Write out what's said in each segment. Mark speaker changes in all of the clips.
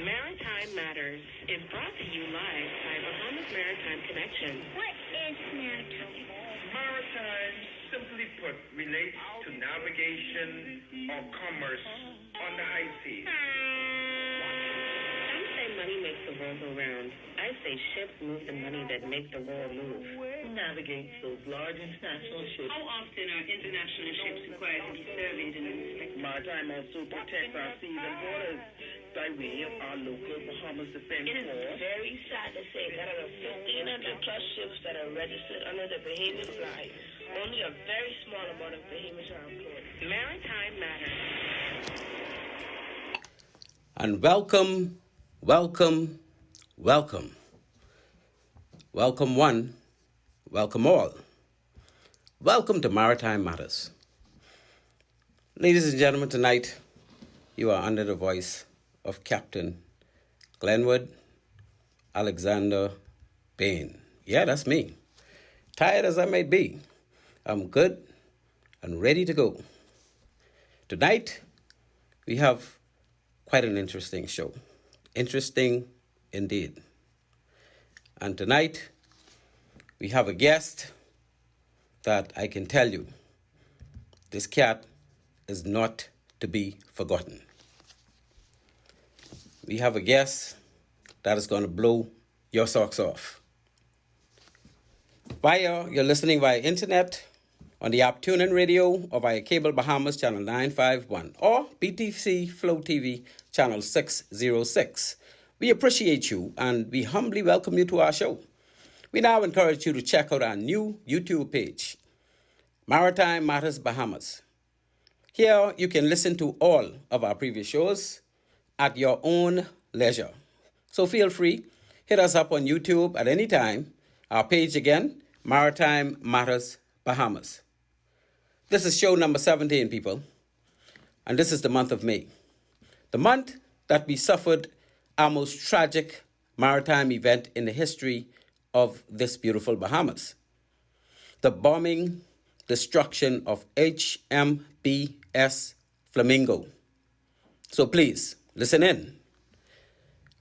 Speaker 1: Maritime Matters is brought to you live by Bahamas Maritime Connection.
Speaker 2: What is maritime?
Speaker 3: Maritime, simply put, relates to navigation or commerce on the high seas.
Speaker 1: Some say money makes the world go round. I say ships move the money that make the world move.
Speaker 4: Who navigates those large international ships?
Speaker 5: How often are international ships required to be surveyed and inspected?
Speaker 4: Maritime also protects our seas and waters by way of our local Bahamas Defense
Speaker 5: It is
Speaker 4: Force.
Speaker 5: very sad to say that out of 1,500 plus ships that are registered under the Bahamian flag, only a very small amount of Bahamians are employed.
Speaker 1: Maritime Matters.
Speaker 6: And welcome, welcome, welcome. Welcome one, welcome all. Welcome to Maritime Matters. Ladies and gentlemen, tonight you are under the voice of Captain Glenwood Alexander Bain. Yeah, that's me. Tired as I may be, I'm good and ready to go. Tonight, we have quite an interesting show. Interesting indeed. And tonight, we have a guest that I can tell you, this cat is not to be forgotten. We have a guest that is going to blow your socks off. You're listening via internet, on the app TuneIn Radio, or via Cable Bahamas Channel 951, or BTC Flow TV Channel 606. We appreciate you and we humbly welcome you to our show. We now encourage you to check out our new YouTube page, Maritime Matters Bahamas. Here you can listen to all of our previous shows at your own leisure. So feel free, hit us up on YouTube at any time. Our page again, Maritime Matters Bahamas. This is show number 17, people. And this is the month of May. The month that we suffered our most tragic maritime event in the history of this beautiful Bahamas. The bombing, destruction of HMBS Flamingo. So please, listen in.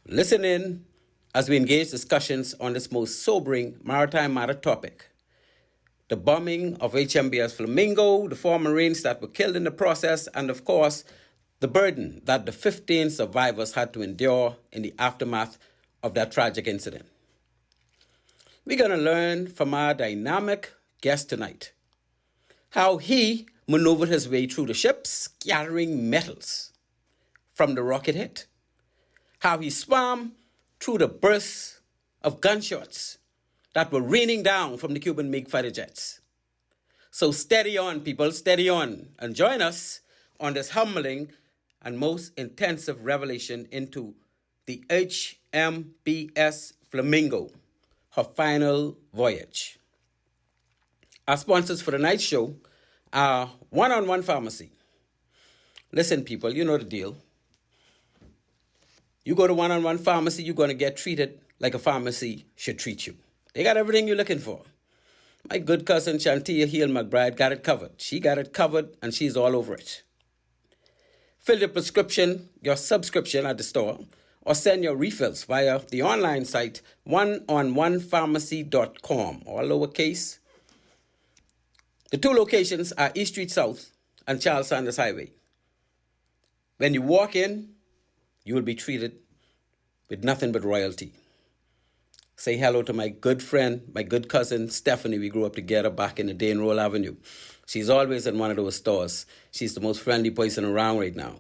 Speaker 6: Listen in as we engage discussions on this most sobering maritime matter topic. The bombing of HMBS Flamingo, the 4 Marines that were killed in the process, and of course, the burden that the 15 survivors had to endure in the aftermath of that tragic incident. We're going to learn from our dynamic guest tonight how he maneuvered his way through the ship, scattering metals from the rocket hit, how he swam through the bursts of gunshots that were raining down from the Cuban MiG fighter jets. So steady on, people, steady on, and join us on this humbling and most intensive revelation into the HMBS Flamingo, her final voyage. Our sponsors for tonight's show are One-on-One Pharmacy. Listen, people, you know the deal. You go to One-on-One Pharmacy, you're going to get treated like a pharmacy should treat you. They got everything you're looking for. My good cousin Shantia Heal McBride got it covered. She got it covered and she's all over it. Fill your prescription, your subscription at the store, or send your refills via the online site oneononepharmacy.com, all lowercase. The 2 locations are East Street South and Charles Sanders Highway. When you walk in, you will be treated with nothing but royalty. Say hello to my good friend, my good cousin, Stephanie. We grew up together back in the day in Roll Avenue. She's always in one of those stores. She's the most friendly person around right now.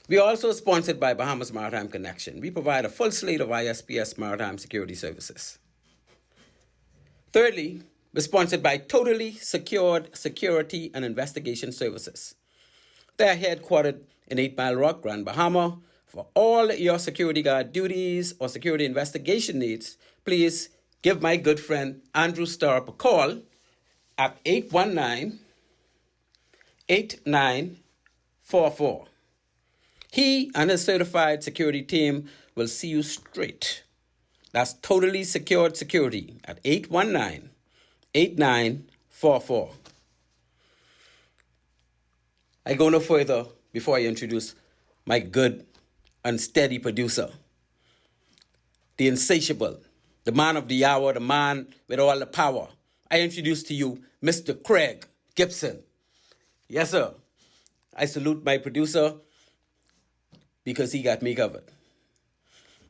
Speaker 6: We are also sponsored by Bahamas Maritime Connection. We provide a full slate of ISPS maritime security services. Thirdly, we're sponsored by Totally Secured Security and Investigation Services. They're headquartered in 8 Mile Rock, Grand Bahama. For all your security guard duties or security investigation needs, please give my good friend Andrew Starp a call at 819-8944. He and his certified security team will see you straight. That's Totally Secured Security at 819-8944. I go no further before I introduce my good and steady producer, the insatiable, the man of the hour, the man with all the power. I introduce to you Mr. Craig Gibson. Yes, sir. I salute my producer because he got me covered.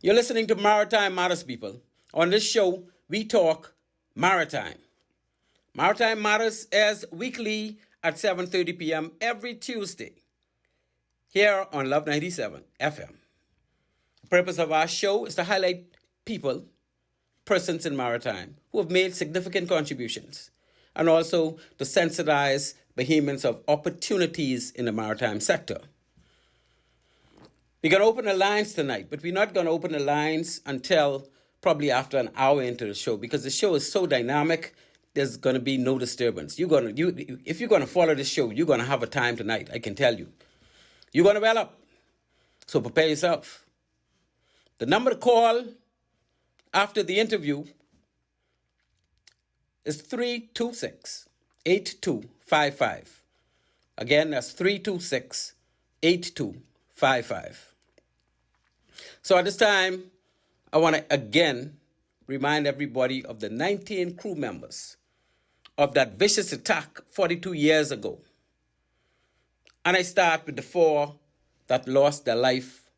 Speaker 6: You're listening to Maritime Matters, people. On this show, we talk maritime. Maritime Matters airs weekly at 7:30 p.m. every Tuesday here on Love 97 FM. The purpose of our show is to highlight people, persons in maritime who have made significant contributions, and also to sensitize Bahamians of opportunities in the maritime sector. We're going to open the lines tonight, but we're not going to open the lines until probably after an hour into the show, because the show is so dynamic, there's going to be no disturbance. If you're going to follow this show, you're going to have a time tonight, I can tell you. You're going to well up, so prepare yourself. The number to call after the interview is 326-8255. Again, that's 326-8255. So at this time, I want to again remind everybody of the 19 crew members of that vicious attack 42 years ago. And I start with the 4 that lost their life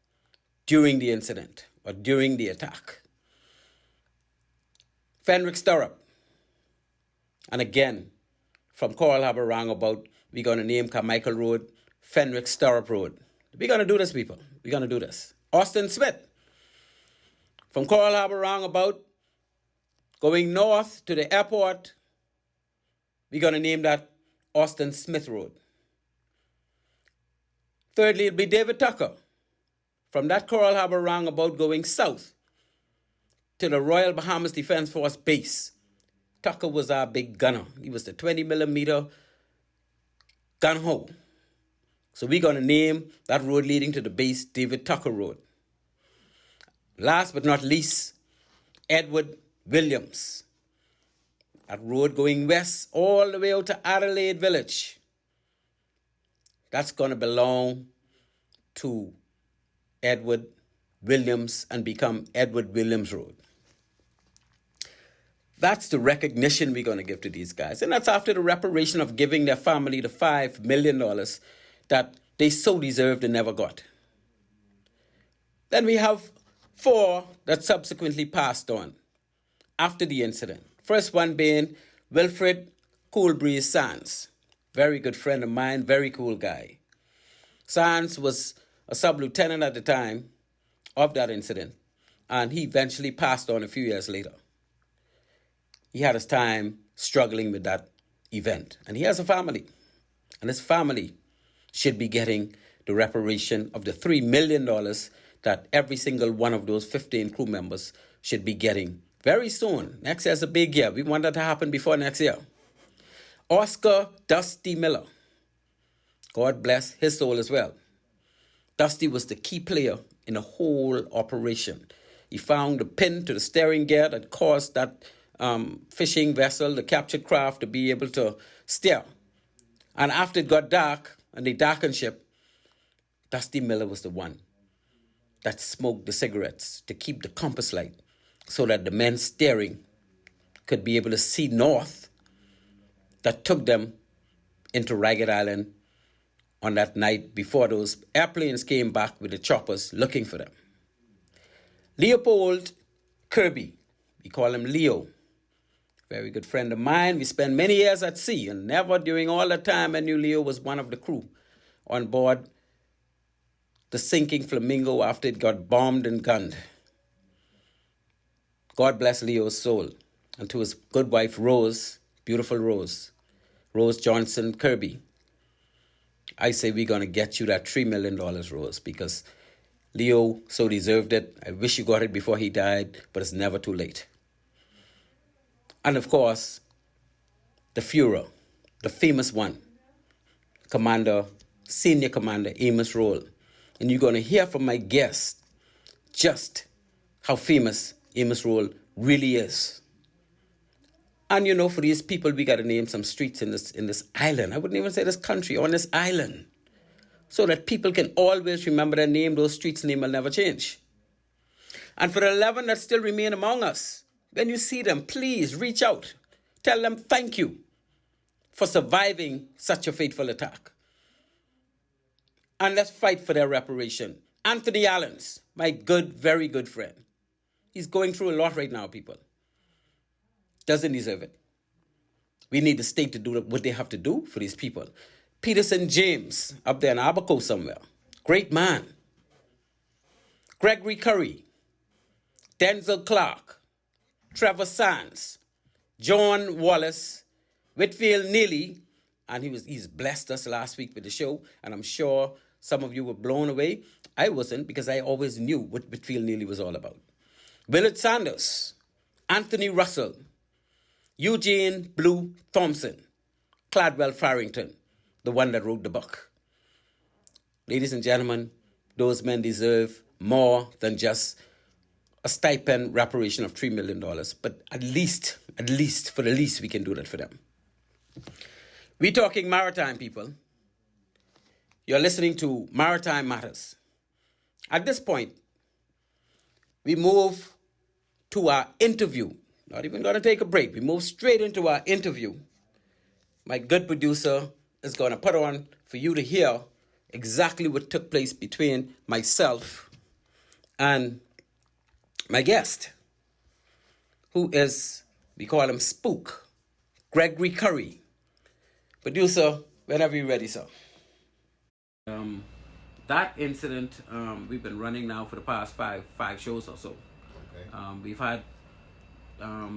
Speaker 6: during the incident or during the attack. Fenwick Stirrup. And again, from Coral Harbour roundabout, we're going to name Carmichael Road, Fenwick Stirrup Road. We're going to do this, people. We're going to do this. Austin Smith. From Coral Harbour roundabout, going north to the airport, we're going to name that Austin Smith Road. Thirdly, it'll be David Tucker. From that Coral Harbour roundabout going south to the Royal Bahamas Defence Force base. Tucker was our big gunner. He was the 20mm gun hole. So we're going to name that road leading to the base David Tucker Road. Last but not least, Edward Williams. That road going west all the way out to Adelaide Village. That's going to belong to Edward Williams and become Edward Williams Road. That's the recognition we're going to give to these guys. And that's after the reparation of giving their family the $5 million that they so deserved and never got. Then we have 4 that subsequently passed on after the incident. First one being Wilfred Coolbreeze Sands. Very good friend of mine, very cool guy. Sands was a sub-lieutenant at the time of that incident, and he eventually passed on a few years later. He had his time struggling with that event, and he has a family, and his family should be getting the reparation of the $3 million that every single one of those 15 crew members should be getting very soon. Next year's a big year. We want that to happen before next year. Oscar Dusty Miller. God bless his soul as well. Dusty was the key player in the whole operation. He found the pin to the steering gear that caused that fishing vessel, the captured craft, to be able to steer. And after it got dark and they darkened ship, Dusty Miller was the one that smoked the cigarettes to keep the compass light so that the men steering could be able to see north, that took them into Ragged Island on that night before those airplanes came back with the choppers looking for them. Leopold Kirby, we call him Leo, very good friend of mine. We spent many years at sea, and never during all the time I knew Leo was one of the crew on board the sinking Flamingo after it got bombed and gunned. God bless Leo's soul. And to his good wife, Rose, beautiful Rose Johnson Kirby, I say we're going to get you that $3 million, Rose, because Leo so deserved it. I wish you got it before he died, but it's never too late. And of course, the Führer, the famous one, Senior Commander Amos Roll. And you're going to hear from my guest just how famous Amos Roll really is. And you know, for these people, we got to name some streets in this island. I wouldn't even say this country, on this island. so that people can always remember their name. Those streets' name will never change. And for the 11 that still remain among us, when you see them, please reach out. Tell them thank you for surviving such a fateful attack. And let's fight for their reparation. Anthony Allens, my good, very good friend. He's going through a lot right now, people. Doesn't deserve it. We need the state to do what they have to do for these people. Peterson James, up there in Abaco somewhere. Great man. Gregory Curry. Denzel Clark. Trevor Sands. John Wallace. Whitfield Neely. And he's blessed us last week with the show. And I'm sure some of you were blown away. I wasn't, because I always knew what Whitfield Neely was all about. Willard Sanders. Anthony Russell. Eugene Blue Thompson. Cladwell Farrington, the one that wrote the book. Ladies and gentlemen, those men deserve more than just a stipend reparation of $3 million. But at least, for the least, we can do that for them. We're talking maritime, people. You're listening to Maritime Matters. At this point, we move to our interview. Not even going to take a break. We move straight into our interview. My good producer is going to put on for you to hear exactly what took place between myself and my guest, who is, we call him Spook, Gregory Curry. Producer, whenever you're ready, sir. That incident, we've been running now for the past five shows or so. Okay. We've had,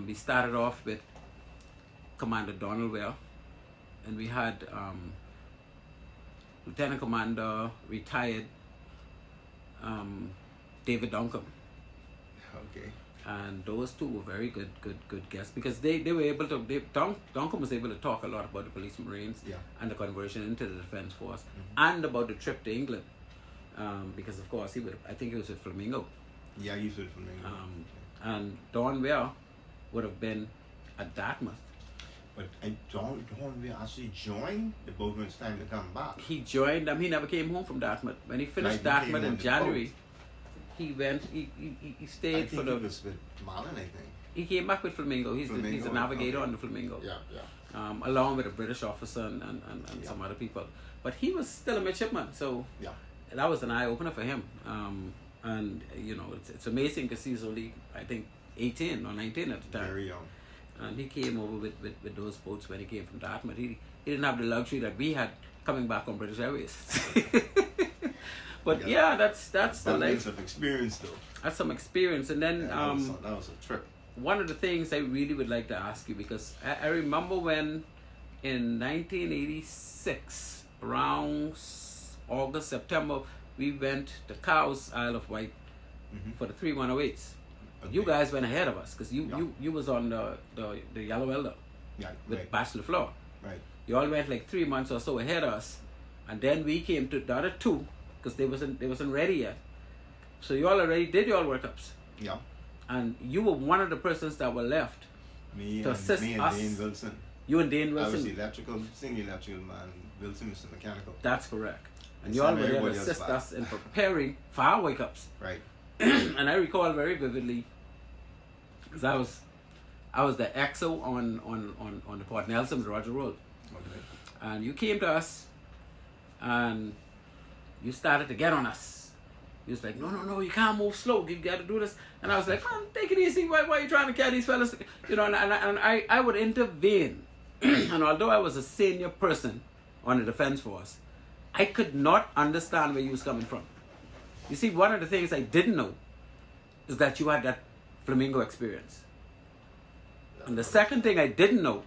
Speaker 6: we started off with Commander Donald Ware, and we had Lieutenant Commander retired David Duncombe.
Speaker 7: Okay.
Speaker 6: And those two were very good guests, because they were able to, Duncombe was able to talk a lot about the police marines, yeah, and the conversion into the defense force, and about the trip to England, because of course I think he was with Flamingo.
Speaker 7: Yeah, he was with Flamingo.
Speaker 6: And Don Ware would have been at Dartmouth.
Speaker 7: But Don Ware actually joined the boat when it's time to come back.
Speaker 6: He joined them. He never came home from Dartmouth. When he finished Dartmouth in January, he went. He stayed for the.
Speaker 7: He was with Marlin, I think.
Speaker 6: He came back with Flamingo. He's a navigator on the Flamingo.
Speaker 7: Yeah.
Speaker 6: Along with a British officer and some other people. But he was still a midshipman, so that was an eye opener for him. And you know, it's amazing because he's only, I think, 18 or 19 at the time.
Speaker 7: Very young.
Speaker 6: And he came over with those boats when he came from Dartmouth. He didn't have the luxury that we had coming back on British Airways. But yeah, that's the life.
Speaker 7: That's some experience, though.
Speaker 6: That's some experience. And then
Speaker 7: that was a trip.
Speaker 6: One of the things I really would like to ask you, because I remember when in 1986, around August, September, we went to Cowes, Isle of Wight, for the 3108s. Okay. You guys went ahead of us, because you was on the Yellow Elder with Bachelor Floor.
Speaker 7: Right.
Speaker 6: You all went like 3 months or so ahead of us, and then we came to the other two, because they wasn't ready yet. So you all already did your workups.
Speaker 7: Yeah.
Speaker 6: And you were one of the persons that were left to assist us.
Speaker 7: Dane Wilson.
Speaker 6: You and Dane Wilson.
Speaker 7: I was the senior electrical man. Wilson was the mechanical.
Speaker 6: That's correct. And you all were there to assist us in preparing for our wake-ups.
Speaker 7: Right.
Speaker 6: And I recall very vividly, because I was the XO on the Port Nelson, the Roger Road.
Speaker 7: Okay.
Speaker 6: And you came to us, and you started to get on us. He was like, no, you can't move slow. You got to do this. And I was like, man, take it easy. Why are you trying to carry these fellas? You know, and I would intervene. And although I was a senior person on the defense force, I could not understand where you was coming from. You see, one of the things I didn't know is that you had that Flamingo experience. And the second thing I didn't know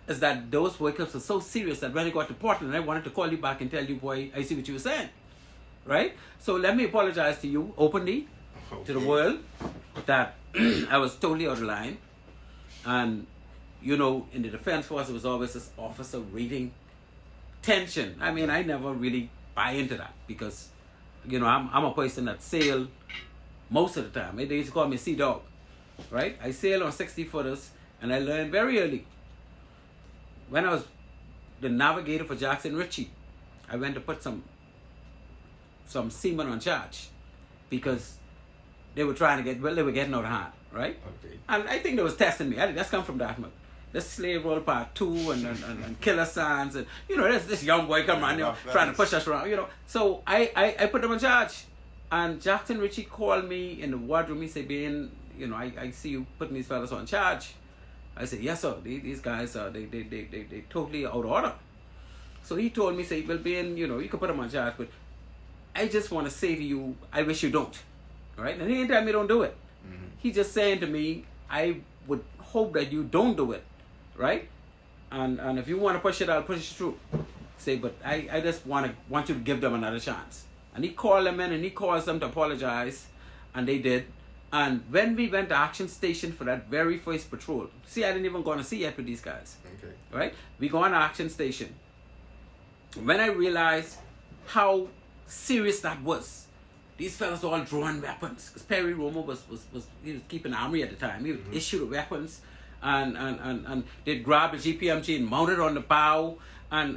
Speaker 6: is that those wake-ups were so serious that when I got to Portland, I wanted to call you back and tell you, boy, I see what you were saying. Right? So let me apologize to you openly, to the world, that I was totally out of line. And, you know, in the defense force, it was always this officer reading tension. I mean, I never really buy into that, because, you know, I'm a person that sail most of the time. They used to call me Sea Dog, right? I sail on 60-footers, and I learned very early. When I was the navigator for Jackson Ritchie, I went to put some some seamen on charge because they were trying to get, well, they were getting out of hand, right?
Speaker 7: Okay.
Speaker 6: And I think they was testing me. That's come from Dartmouth. This Slave Roll Part 2 and Killer Sands and, you know, this young boy come around, you know, trying to push us around, you know. So I put them in charge. And Jackson Ritchie called me in the wardroom. He said, "Ben, you know, I see you putting these fellas on charge." I said, "Yes, sir. These guys are they totally out of order." So he told me, "Say, well, Ben, you know, you can put them on charge, but I just want to say to you, I wish you don't." All right? And he didn't tell me don't do it. Mm-hmm. He just saying to me, "I would hope that you don't do it, right? And if you want to push it, I'll push it through." Say, but I just want you to give them another chance. And he called them in and he caused them to apologize, and they did. And when we went to Action Station for that very first patrol, see, I didn't even go to see yet with these guys.
Speaker 7: Okay.
Speaker 6: Right? We go on Action Station. When I realized how serious that was, these fellas all drawing weapons. Because Perry Romo was he was keeping army at the time. He would issue the weapons, and they'd grab a GPMG and mount it on the bow, and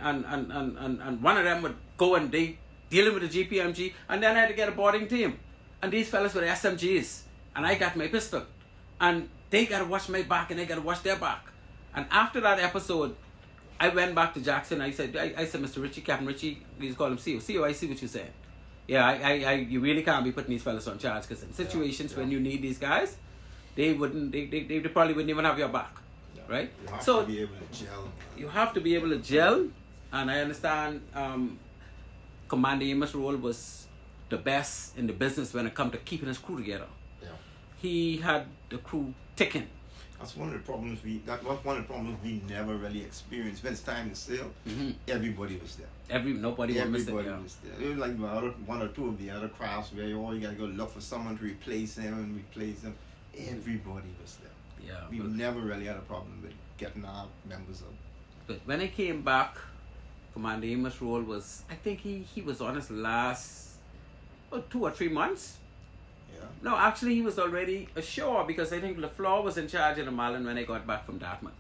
Speaker 6: one of them would go and they dealing with the GPMG, and then I had to get a boarding team. And these fellas were SMGs, and I got my pistol. And they got to watch my back, and they got to watch their back. And after that episode, I went back to Jackson. I said, Mr. Ritchie, Captain Ritchie, we just call him CEO. CEO, I see what you're saying. Yeah, you really can't be putting these fellas on charge, because in situations when you need these guys, they probably wouldn't even have your back, right?
Speaker 7: You have
Speaker 6: So
Speaker 7: to be able to gel.
Speaker 6: you have to be able to gel, and I understand Commander Amos' role was the best in the business when it come to keeping his crew together.
Speaker 7: Yeah.
Speaker 6: He had the crew ticking.
Speaker 7: That's one of the problems we never really experienced. When it's time to sail, everybody was there.
Speaker 6: Nobody would miss it.
Speaker 7: Everybody
Speaker 6: Yeah.
Speaker 7: was there. It was like one or two of the other crafts where you gotta go look for someone to replace them and replace them. Everybody was there.
Speaker 6: Yeah.
Speaker 7: We never really had a problem with getting our members up.
Speaker 6: But when I came back, Commander Amos' role was, I think he was on his last 2 or 3 months.
Speaker 7: Yeah.
Speaker 6: No, actually he was already ashore, because I think LaFleur was in charge of the Marlin when I got back from Dartmouth.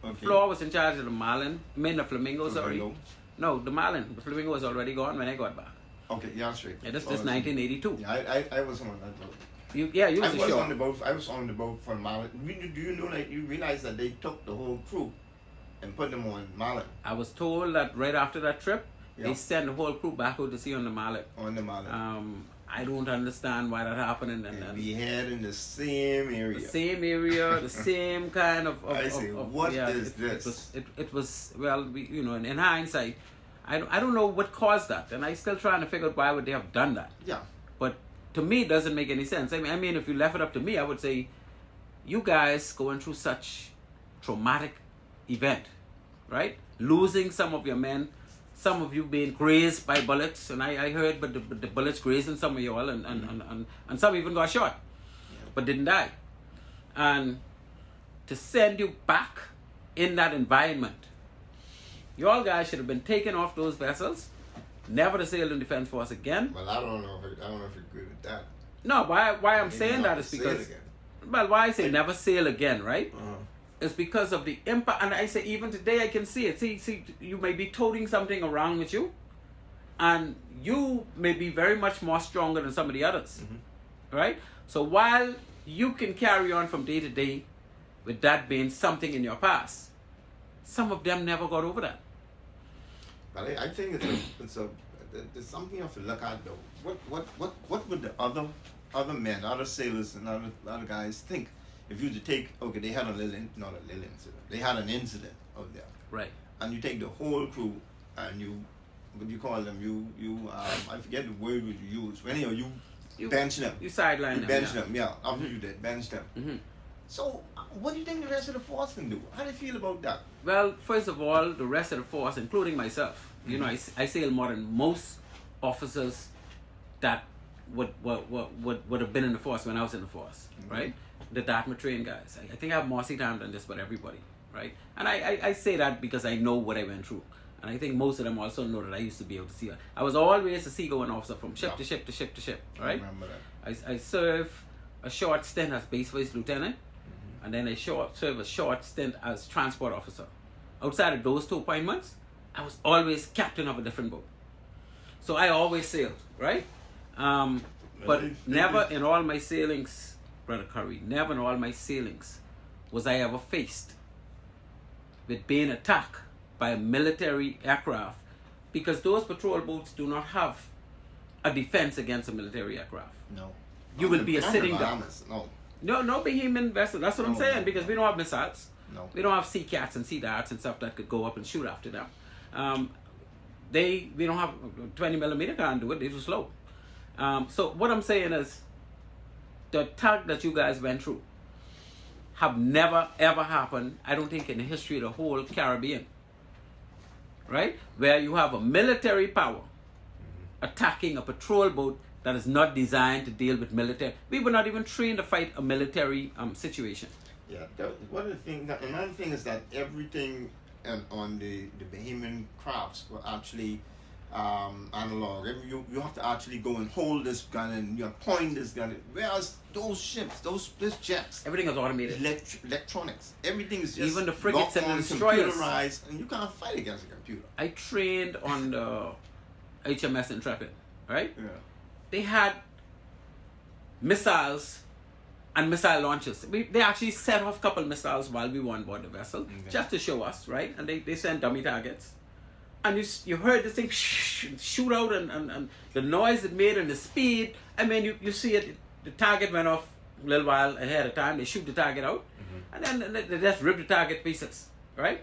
Speaker 7: Okay.
Speaker 6: LaFleur was in charge of the Marlin, the Flamingo, sorry.
Speaker 7: Flamingo.
Speaker 6: No, the Marlin. The Flamingo was already gone when I got back.
Speaker 7: Okay, yeah, that's right.
Speaker 6: Yeah, this 1982.
Speaker 7: Yeah, I was on that boat.
Speaker 6: You was
Speaker 7: I was
Speaker 6: ashore.
Speaker 7: on the boat. I was on the boat for Marlin. Do you know that you realize that they took the whole crew and put them on Marlin?
Speaker 6: I was told that right after that trip,
Speaker 7: Yeah.
Speaker 6: they sent the whole crew back out to sea on the Marlin.
Speaker 7: On the Marlin.
Speaker 6: I don't understand why that happened.
Speaker 7: And we had in the same area.
Speaker 6: The same area, the same kind of.
Speaker 7: I say, what is this?
Speaker 6: It was well, in hindsight, I don't know what caused that, and I still trying to figure out why would they have done that.
Speaker 7: Yeah.
Speaker 6: But to me, it doesn't make any sense. I mean, if you left it up to me, I would say, you guys going through such traumatic event, right? Losing some of your men, some of you being grazed by bullets, and I heard, but the bullets grazing some of you all, and some even got shot, but didn't die. And to send you back in that environment, you all guys should have been taken off those vessels, never to sail in Defense Force again.
Speaker 7: Well, I don't know if you agree with that.
Speaker 6: No, why I'm
Speaker 7: Maybe
Speaker 6: saying
Speaker 7: not
Speaker 6: that is
Speaker 7: to sail
Speaker 6: because,
Speaker 7: again.
Speaker 6: well, why I say never sail again, right?
Speaker 7: Uh-huh.
Speaker 6: It's because of the impact, and I say even today I can see it. See, you may be toting something around with you, and you may be very much more stronger than some of the others, right? So while you can carry on from day to day with that being something in your past, some of them never got over that.
Speaker 7: But I think there's something you have to look at though. What would the other men, other sailors, and other guys think if you to take? Okay, they had not a little incident. They had an incident out there,
Speaker 6: Right.
Speaker 7: and you take the whole crew and what do you call them? I forget the word which you use. When you bench them.
Speaker 6: You sideline them.
Speaker 7: Bench them, yeah. After you did, bench them.
Speaker 6: Mm-hmm.
Speaker 7: So, what do you think the rest of the force can do? How do you feel about that?
Speaker 6: Well, first of all, the rest of the force, including myself, I sail more than most officers that would have been in the force when I was in the force, right? The Dartmouth trained guys. I think I have more sea time than just about everybody, right? And I say that because I know what I went through. And I think most of them also know that I used to be able to see. I was always a seagoing officer from ship to ship to ship to ship, right?
Speaker 7: I remember that.
Speaker 6: I served a short stint as base vice lieutenant, and then I served a short stint as transport officer. Outside of those 2 appointments, I was always captain of a different boat. So I always sailed, right? But never in all my sailings, Brother Curry, never in all my sailings was I ever faced with being attacked by a military aircraft, because those patrol boats do not have a defense against a military aircraft.
Speaker 7: No.
Speaker 6: You will be a
Speaker 7: Not
Speaker 6: sitting
Speaker 7: the
Speaker 6: duck.
Speaker 7: Bahamas, no.
Speaker 6: No Bahamian vessel. That's what I'm
Speaker 7: No,
Speaker 6: saying,
Speaker 7: no,
Speaker 6: because
Speaker 7: no.
Speaker 6: we don't have missiles.
Speaker 7: No.
Speaker 6: We don't have sea cats and sea darts and stuff that could go up and shoot after them. We don't have 20 millimeter can't do it. They're too slow. So what I'm saying is, the attack that you guys went through have never ever happened, I don't think, in the history of the whole Caribbean. Right? Where you have a military power attacking a patrol boat that is not designed to deal with military. We were not even trained to fight a military situation.
Speaker 7: Yeah, another thing is that everything on the Bahamian crafts were actually analog. You have to actually go and hold this gun and you point this gun. Whereas those ships, those jets,
Speaker 6: Everything is automated.
Speaker 7: electronics, everything is just
Speaker 6: Even the frigates and the
Speaker 7: locked on,
Speaker 6: destroyers.
Speaker 7: computerized, and you can't fight against a computer.
Speaker 6: I trained on the HMS Intrepid, right?
Speaker 7: Yeah.
Speaker 6: They had missiles and missile launchers. They actually set off a couple missiles while we were on board the vessel, just to show us, right? And they sent dummy targets. And you heard this thing shoot out, and the noise it made and the speed. I mean, you see it, the target went off a little while ahead of time. They shoot the target out, and then they just rip the target pieces, right?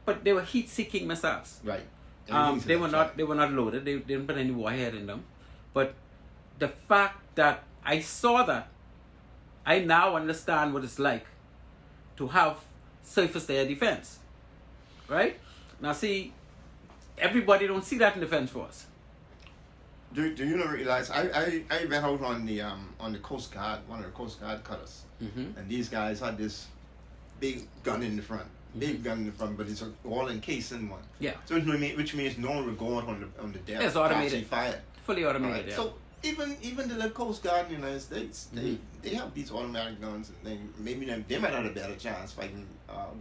Speaker 6: But they were heat-seeking missiles.
Speaker 7: Right.
Speaker 6: They were not loaded. They didn't put any warhead in them. But the fact that I saw that, I now understand what it's like to have surface air defense, right? Now see, everybody don't see that in Defense Force.
Speaker 7: Do you not realize I went out on the Coast Guard, one of the Coast Guard cutters, and these guys had this big gun in the front, but it's all encased in one.
Speaker 6: Yeah.
Speaker 7: So which means no one will go out on the deck.
Speaker 6: It's automated.
Speaker 7: Actually fire.
Speaker 6: Fully automated.
Speaker 7: Right.
Speaker 6: Yeah.
Speaker 7: So even the little Coast Guard in the United States, they have these automatic guns, and maybe they might have a better chance fighting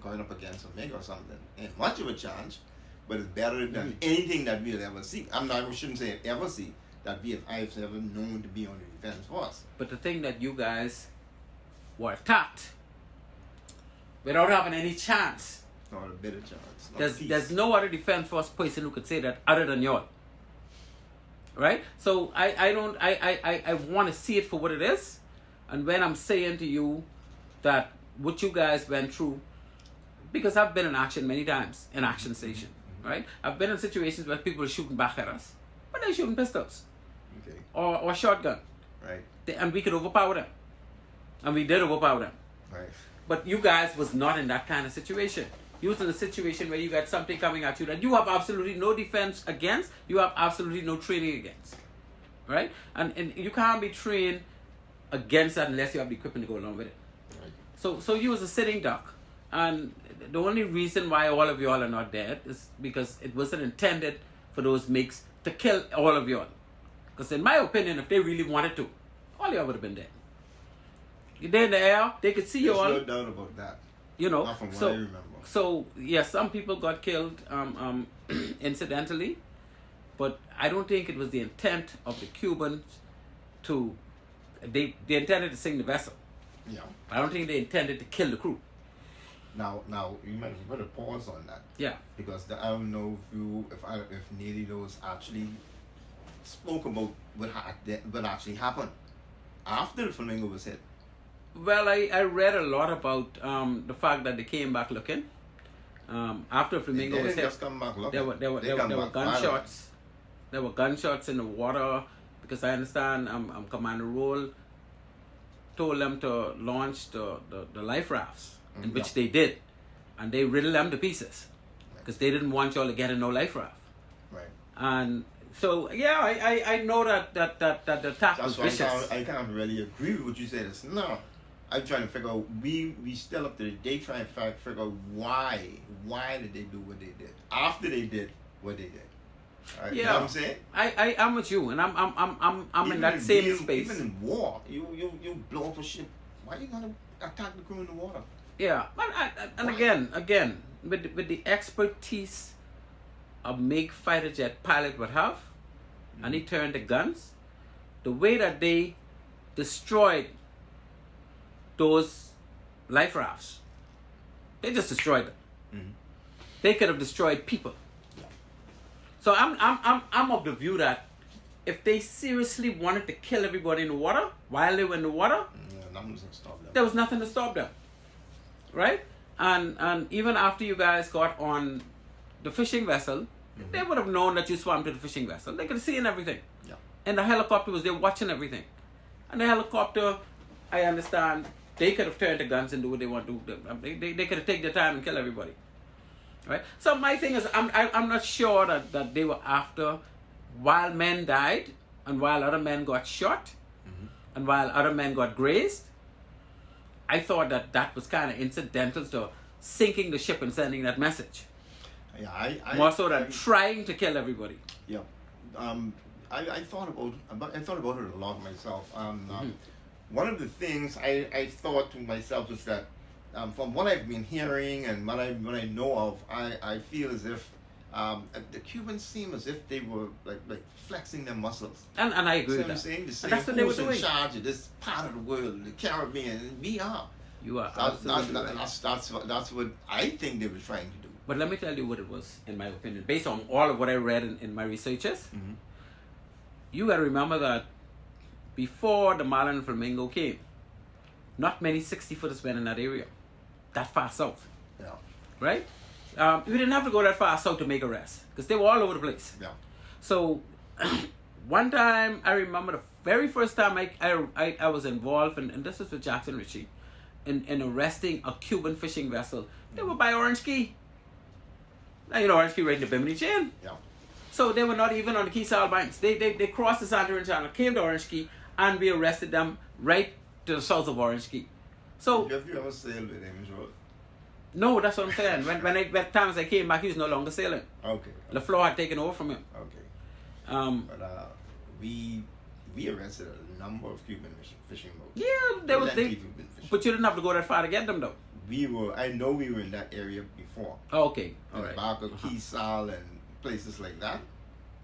Speaker 7: going up against a MiG or something. Ain't much of a chance, but it's better than anything that we'll ever see. We shouldn't say ever see that I've ever known to be on the Defense Force.
Speaker 6: But the thing that you guys were attacked without having any chance.
Speaker 7: Not a bit of chance.
Speaker 6: There's no other Defense Force person who could say that other than y'all. Right? So I want to see it for what it is. And when I'm saying to you that what you guys went through, because I've been in action many times, in action station, right? I've been in situations where people are shooting back at us, but they're shooting pistols.
Speaker 7: Okay.
Speaker 6: Or shotgun.
Speaker 7: Right.
Speaker 6: And we could overpower them. And we did overpower them.
Speaker 7: Right.
Speaker 6: But you guys was not in that kind of situation. You was in a situation where you got something coming at you that you have absolutely no defense against, you have absolutely no training against. Right? And you can't be trained against that unless you have the equipment to go along with it. Right. So you was a sitting duck. And the only reason why all of y'all are not dead is because it wasn't intended for those MiGs to kill all of y'all. Because in my opinion, if they really wanted to, all y'all would have been dead. You're there in the air, they could see you all.
Speaker 7: There's no doubt about that.
Speaker 6: You know,
Speaker 7: not from what I remember.
Speaker 6: So yes, some people got killed incidentally, but I don't think it was the intent of the Cubans to. They intended to sink the vessel.
Speaker 7: Yeah.
Speaker 6: I don't think they intended to kill the crew.
Speaker 7: Now you might put a pause on that.
Speaker 6: Yeah.
Speaker 7: Because I don't know if nearly those actually spoke about what actually happened after the Flamingo was hit.
Speaker 6: Well, I read a lot about the fact that they came back looking. After Flamingo was hit,
Speaker 7: just come back looking.
Speaker 6: there were gunshots. There were gunshots in the water, because I understand Commander Roll told them to launch the life rafts, in which they did, and they riddled them to pieces because they didn't want y'all to get in no life raft.
Speaker 7: Right.
Speaker 6: And so yeah, I know that the attack was vicious.
Speaker 7: I can't really agree with what you said. No, I'm trying to figure out. We still up to the day trying to figure out why did they do what they did after they did what they did. Right?
Speaker 6: Yeah,
Speaker 7: you know what I'm saying?
Speaker 6: I'm with you, and I'm in that same space.
Speaker 7: Even in war, you blow up a ship. Why are you gonna attack the crew in the water?
Speaker 6: Yeah, and again, with the expertise a MiG fighter jet pilot would have, and he turned the guns, the way that they destroyed those life rafts, they just destroyed them. They could have destroyed people. So I'm of the view that if they seriously wanted to kill everybody in the water while they were in the water,
Speaker 7: nothing was gonna stop them.
Speaker 6: there was nothing to stop them, right? And even after you guys got on the fishing vessel, they would have known that you swam to the fishing vessel. They could have seen everything.
Speaker 7: Yeah.
Speaker 6: And the helicopter was there watching everything. And the helicopter, I understand, they could have turned the guns and do what they want to do. They could have taken their time and kill everybody, right? So my thing is, I'm not sure that they were after while men died and while other men got shot and while other men got grazed. I thought that was kind of incidental to sinking the ship and sending that message.
Speaker 7: Yeah,
Speaker 6: More so than trying to kill everybody.
Speaker 7: Yeah, I thought about it a lot myself. One of the things I thought to myself was that from what I've been hearing and what I know of, I feel as if the Cubans seem as if they were like flexing their muscles.
Speaker 6: And I agree with
Speaker 7: I'm
Speaker 6: that.
Speaker 7: saying?
Speaker 6: And that's what they were
Speaker 7: Who's in
Speaker 6: doing.
Speaker 7: charge of this part of the world, the Caribbean, and we are.
Speaker 6: You are
Speaker 7: That's
Speaker 6: absolutely right.
Speaker 7: that's what I think they were trying to do.
Speaker 6: But let me tell you what it was, in my opinion, based on all of what I read in my researches. You got to remember that before the Marlin and Flamingo came, not many 60-footers went in that area, that far south,
Speaker 7: Yeah.
Speaker 6: right? We didn't have to go that far south to make arrests because they were all over the place.
Speaker 7: Yeah.
Speaker 6: So one time, I remember the very first time I was involved, and this was with Jackson Ritchie, in arresting a Cuban fishing vessel. They were by Orange Key. Now, you know, Orange Key right in the Bimini Chain.
Speaker 7: Yeah.
Speaker 6: So they were not even on the Key Sal banks. They crossed the Santorin Channel, came to Orange Key, and we arrested them right to the south of Orange Key. So
Speaker 7: Have you ever sailed with him, Joel?
Speaker 6: no, that's what I'm saying. When times I came back, he was no longer sailing.
Speaker 7: Okay.
Speaker 6: LaFleur had taken over from him.
Speaker 7: Okay. But we arrested a number of Cuban fishing boats.
Speaker 6: Yeah, they were.
Speaker 7: Plenty Cuban fishing.
Speaker 6: But you didn't have to go that far to get them, though.
Speaker 7: I know we were in that area before.
Speaker 6: Oh, okay, all right.
Speaker 7: Barker, Key Sal, and places like that.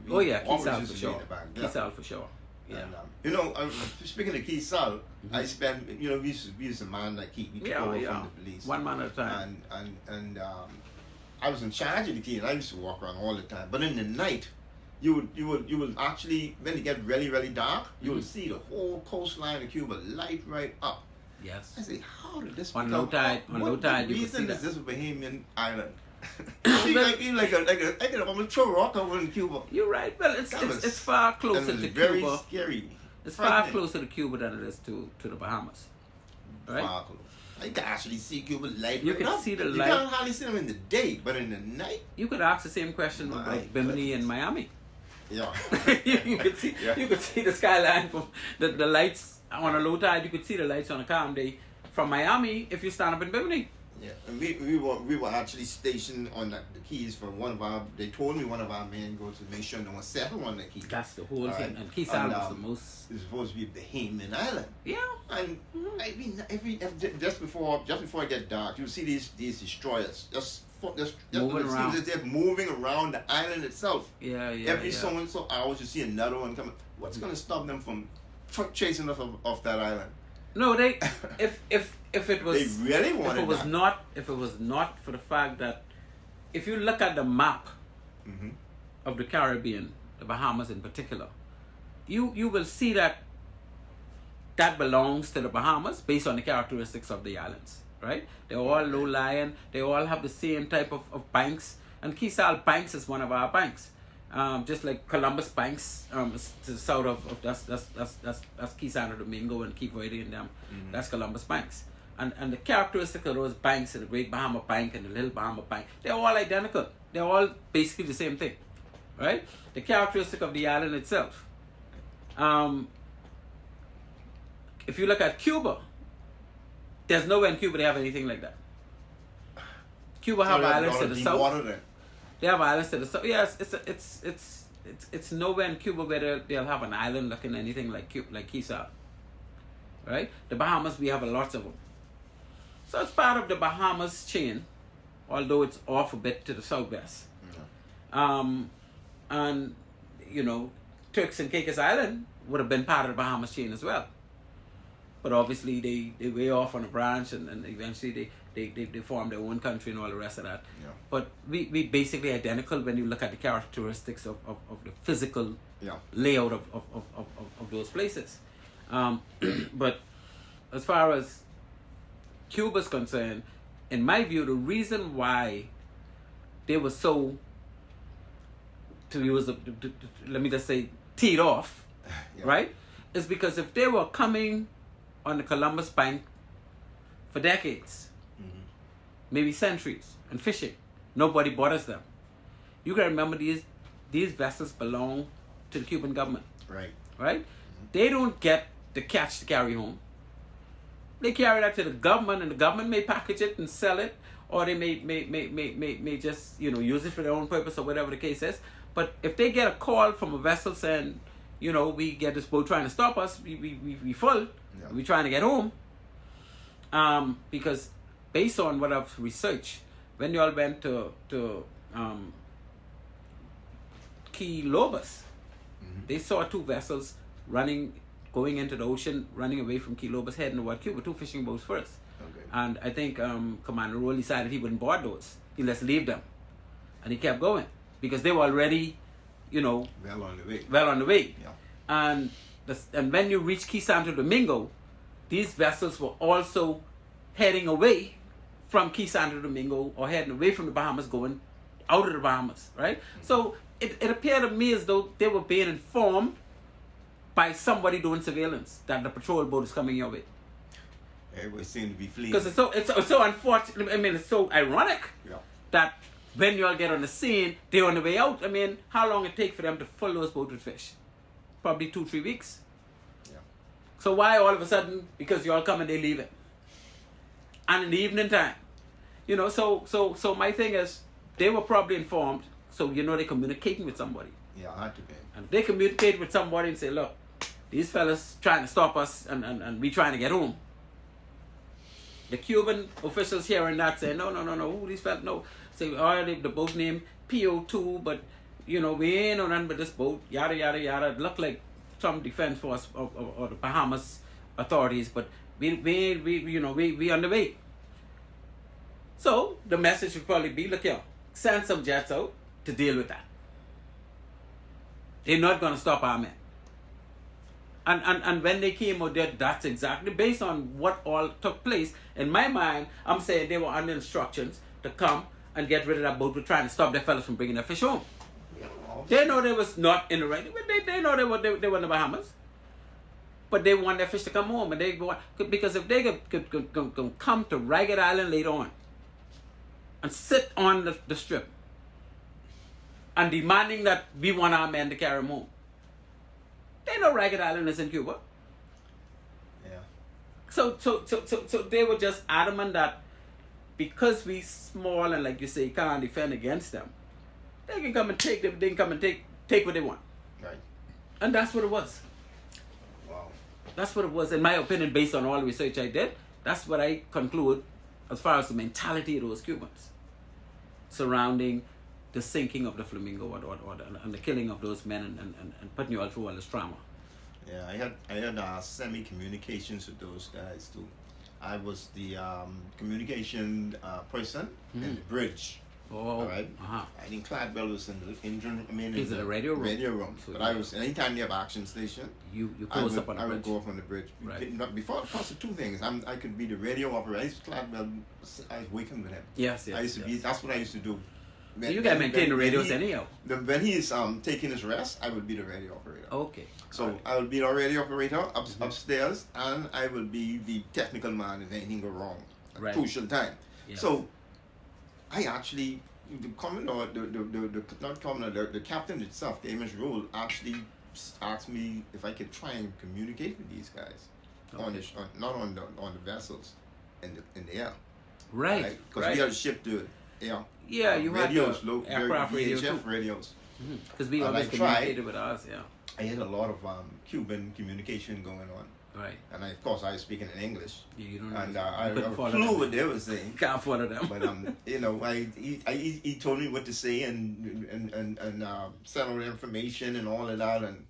Speaker 6: Oh yeah, Key
Speaker 7: always
Speaker 6: Sal
Speaker 7: used
Speaker 6: for
Speaker 7: to be in
Speaker 6: sure.
Speaker 7: the back.
Speaker 6: Key
Speaker 7: Yeah.
Speaker 6: Sal for sure. Yeah.
Speaker 7: And, speaking of Key Sal, I spent, we used to man that key. We took over from the police.
Speaker 6: One man at a time.
Speaker 7: And I was in charge of the key, and I used to walk around all the time. But in the night, you would actually, when it get really, really dark, you would see the whole coastline of Cuba light right up.
Speaker 6: Yes.
Speaker 7: I say, how did this
Speaker 6: On
Speaker 7: become-
Speaker 6: low tide,
Speaker 7: what
Speaker 6: you could see
Speaker 7: reason is
Speaker 6: that.
Speaker 7: this a Bahamian island? like a almost throw rock over in Cuba.
Speaker 6: You're right. Well, it's far closer
Speaker 7: And
Speaker 6: to
Speaker 7: it's very
Speaker 6: Cuba.
Speaker 7: scary.
Speaker 6: It's far
Speaker 7: frightening.
Speaker 6: closer to Cuba than it is to the Bahamas. Right?
Speaker 7: Far close. You can actually see Cuba light.
Speaker 6: You
Speaker 7: right
Speaker 6: can
Speaker 7: up.
Speaker 6: see the
Speaker 7: You
Speaker 6: light.
Speaker 7: can't hardly see them in the day, but in the night,
Speaker 6: You could ask the same question
Speaker 7: My
Speaker 6: about Bimini
Speaker 7: goodness.
Speaker 6: and Miami.
Speaker 7: yeah.
Speaker 6: you could see
Speaker 7: Yeah.
Speaker 6: you could see the skyline from the lights on a low tide. You could see the lights on a calm day from Miami if you stand up in Bimini.
Speaker 7: Yeah, and we were actually stationed on the keys for one of our. They told me one of our men go to make sure no one settled on the key.
Speaker 6: That's the whole
Speaker 7: All
Speaker 6: thing.
Speaker 7: right.
Speaker 6: And Key Sal
Speaker 7: And,
Speaker 6: was the most.
Speaker 7: It's supposed to be Bahamian island.
Speaker 6: Yeah.
Speaker 7: And just before it get dark, you see these destroyers just
Speaker 6: Moving
Speaker 7: it
Speaker 6: around.
Speaker 7: seems that they're moving around the island itself.
Speaker 6: Yeah.
Speaker 7: Every so and so hours, you see another one coming. What's going to stop them from chasing us off that island?
Speaker 6: No, they. If it was.
Speaker 7: They really wanted
Speaker 6: If it was
Speaker 7: that.
Speaker 6: not. If it was not for the fact that, if you look at the map of the Caribbean, the Bahamas in particular, you will see that belongs to the Bahamas based on the characteristics of the islands, right? They're all low-lying. They all have the same type of banks. And Key Sal Banks is one of our banks. Just like Columbus Banks is to the south of that's Key Santo Domingo and Key Verde and them. That's Columbus Banks. And the characteristics of those banks, and the Great Bahama Bank and the Little Bahama Bank, they're all identical. They're all basically the same thing, right? The characteristic of the island itself. If you look at Cuba, there's nowhere in Cuba they have anything like that. Cuba have islands to the south. They have islands to the south. Yes, it's nowhere in Cuba where they'll have an island looking anything like Key Sal. Right? The Bahamas, we have lots of them. So it's part of the Bahamas chain, although it's off a bit to the southwest. And Turks and Caicos Island would have been part of the Bahamas chain as well. But obviously they way off on a branch, and eventually they formed their own country and all the rest of that.
Speaker 7: Yeah.
Speaker 6: But we basically identical when you look at the characteristics of the physical layout of those places. But as far as Cuba's concerned, in my view, the reason why they were so, to use let me just say, teed off, right, is because if they were coming on the Columbus Bank for decades, maybe centuries, and fishing, nobody bothers them. You can remember these vessels belong to the Cuban government. Right? They don't get the catch to carry home. They carry that to the government, and the government may package it and sell it, or they may just use it for their own purpose or whatever the case is. But if they get a call from a vessel saying, we get this boat trying to stop us, we full, we trying to get home. Because based on what I've researched, when y'all went to Key Lobos, they saw two vessels going into the ocean, running away from Key Lobos, heading toward Cuba, two fishing boats first. And I think Commander Roll decided he wouldn't board those. He just leave them. And he kept going because they were already, well on the way.
Speaker 7: Yeah.
Speaker 6: And when you reach Key Santo Domingo, these vessels were also heading away from Key Santo Domingo, or heading away from the Bahamas, going out of the Bahamas, right? So it appeared to me as though they were being informed by somebody doing surveillance that the patrol boat is coming your way.
Speaker 7: Everybody seemed to be fleeing.
Speaker 6: Because it's so unfortunate. I mean, it's so ironic that when you all get on the scene, they're on the way out. I mean, how long it take for them to fill those boats with fish? Probably 2-3 weeks.
Speaker 7: Yeah.
Speaker 6: So why all of a sudden, because you all come and they leave it? And in the evening time, so my thing is, they were probably informed, so they're communicating with somebody.
Speaker 7: Yeah, I had to be.
Speaker 6: And they communicate with somebody and say, look, these fellas trying to stop us, and we trying to get home. The Cuban officials hearing that say, no, who these fellas? No. Say, the boat name PO2, but, we ain't on nothing but this boat, yada, yada, yada. It looked like some defense force or the Bahamas authorities, but we on the way. So the message would probably be, look here, send some jets out to deal with that. They're not going to stop our men. And when they came out there, that's exactly based on what all took place. In my mind, I'm saying they were under instructions to come and get rid of that boat. We're trying to stop their fellas from bringing their fish home. They know they was not in the right. They know they were in the Bahamas. But they want their fish to come home. And because if they could come to Ragged Island later on and sit on the strip and demanding that we want our men to carry them home, they know Ragged Island is in Cuba.
Speaker 7: Yeah.
Speaker 6: So they were just adamant that because we small and, like you say, can't defend against them, they can come and take them. They can come and take what they want.
Speaker 7: Right.
Speaker 6: And that's what it was.
Speaker 7: Wow.
Speaker 6: That's what it was, in my opinion, based on all the research I did. That's what I conclude as far as the mentality of those Cubans surrounding the sinking of the Flamingo and the killing of those men and putting you all through all this trauma.
Speaker 7: Yeah, I had semi-communications with those guys too. I was the communication person in the bridge.
Speaker 6: Oh,
Speaker 7: all right. I think Cladwell was in the engine.
Speaker 6: Is it a radio room?
Speaker 7: Radio room. So but I was anytime you have action station.
Speaker 6: You close up on the bridge.
Speaker 7: I would go up on the bridge.
Speaker 6: Right.
Speaker 7: Before it cost two things. I could be the radio operator. I used to Cladwell. I was working with him.
Speaker 6: Yes.
Speaker 7: I used to be. That's what I used to do.
Speaker 6: You gotta maintain the radios anyhow.
Speaker 7: When he's taking his rest, I would be the radio operator.
Speaker 6: Okay.
Speaker 7: So I will be the radio operator upstairs, and I will be the technical man if anything go wrong at a crucial time.
Speaker 6: Yes.
Speaker 7: So I actually, the commodore, the captain itself, the MS Rule, actually asked me if I could try and communicate with these guys, not on the vessels, in the air.
Speaker 6: Right.
Speaker 7: Because we had a ship to
Speaker 6: Yeah, you
Speaker 7: radios,
Speaker 6: had the aircraft
Speaker 7: VHF
Speaker 6: radio
Speaker 7: radios.
Speaker 6: Because we always communicated with us,
Speaker 7: I had a lot of Cuban communication going on.
Speaker 6: Right.
Speaker 7: And of course I was speaking in English.
Speaker 6: Yeah, you don't
Speaker 7: and
Speaker 6: know.
Speaker 7: I had a clue what they were saying.
Speaker 6: Can't follow them.
Speaker 7: But he told me what to say and sent out information and all of that, and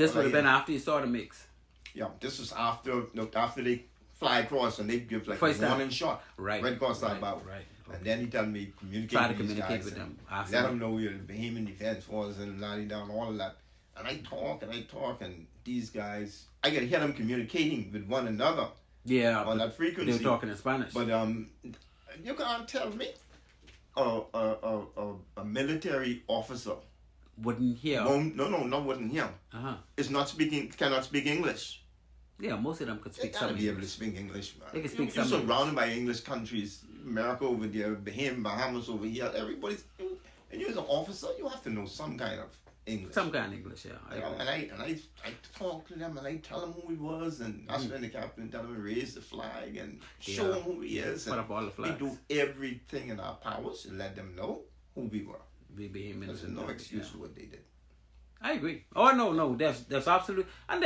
Speaker 6: This would have been after you saw the mix.
Speaker 7: Yeah, this was after they fly across and they give like
Speaker 6: First
Speaker 7: a
Speaker 6: time.
Speaker 7: warning shot.
Speaker 6: Right.
Speaker 7: Red Cross
Speaker 6: Right.
Speaker 7: about.
Speaker 6: Right.
Speaker 7: And then he tell me
Speaker 6: Try to
Speaker 7: with these
Speaker 6: communicate
Speaker 7: guys
Speaker 6: with
Speaker 7: and
Speaker 6: them. Ask
Speaker 7: let
Speaker 6: them.
Speaker 7: them know you're the Bahamian Defense Force and la down all of that. And I talk and these guys, I can hear them communicating with one another.
Speaker 6: Yeah.
Speaker 7: On that frequency.
Speaker 6: They were talking in Spanish.
Speaker 7: But you can't tell me a military officer
Speaker 6: wouldn't hear.
Speaker 7: wouldn't hear. Cannot speak English.
Speaker 6: Yeah, most of them could speak
Speaker 7: They
Speaker 6: some
Speaker 7: gotta be able
Speaker 6: English.
Speaker 7: to speak English, man.
Speaker 6: They can speak
Speaker 7: You're
Speaker 6: some English.
Speaker 7: surrounded by English countries. America over there, Bahamas over here. Everybody's. And you're an officer, you have to know some kind of English.
Speaker 6: Some kind of English, yeah.
Speaker 7: I talk to them and I tell them who he was, and that's when the captain tell them to raise the flag and show him who he is.
Speaker 6: Put
Speaker 7: And
Speaker 6: up all the flags.
Speaker 7: we do everything in our powers to let them know who we were.
Speaker 6: We Bahamians.
Speaker 7: There's no excuse for what they did.
Speaker 6: I agree. Oh no, that's absolute. And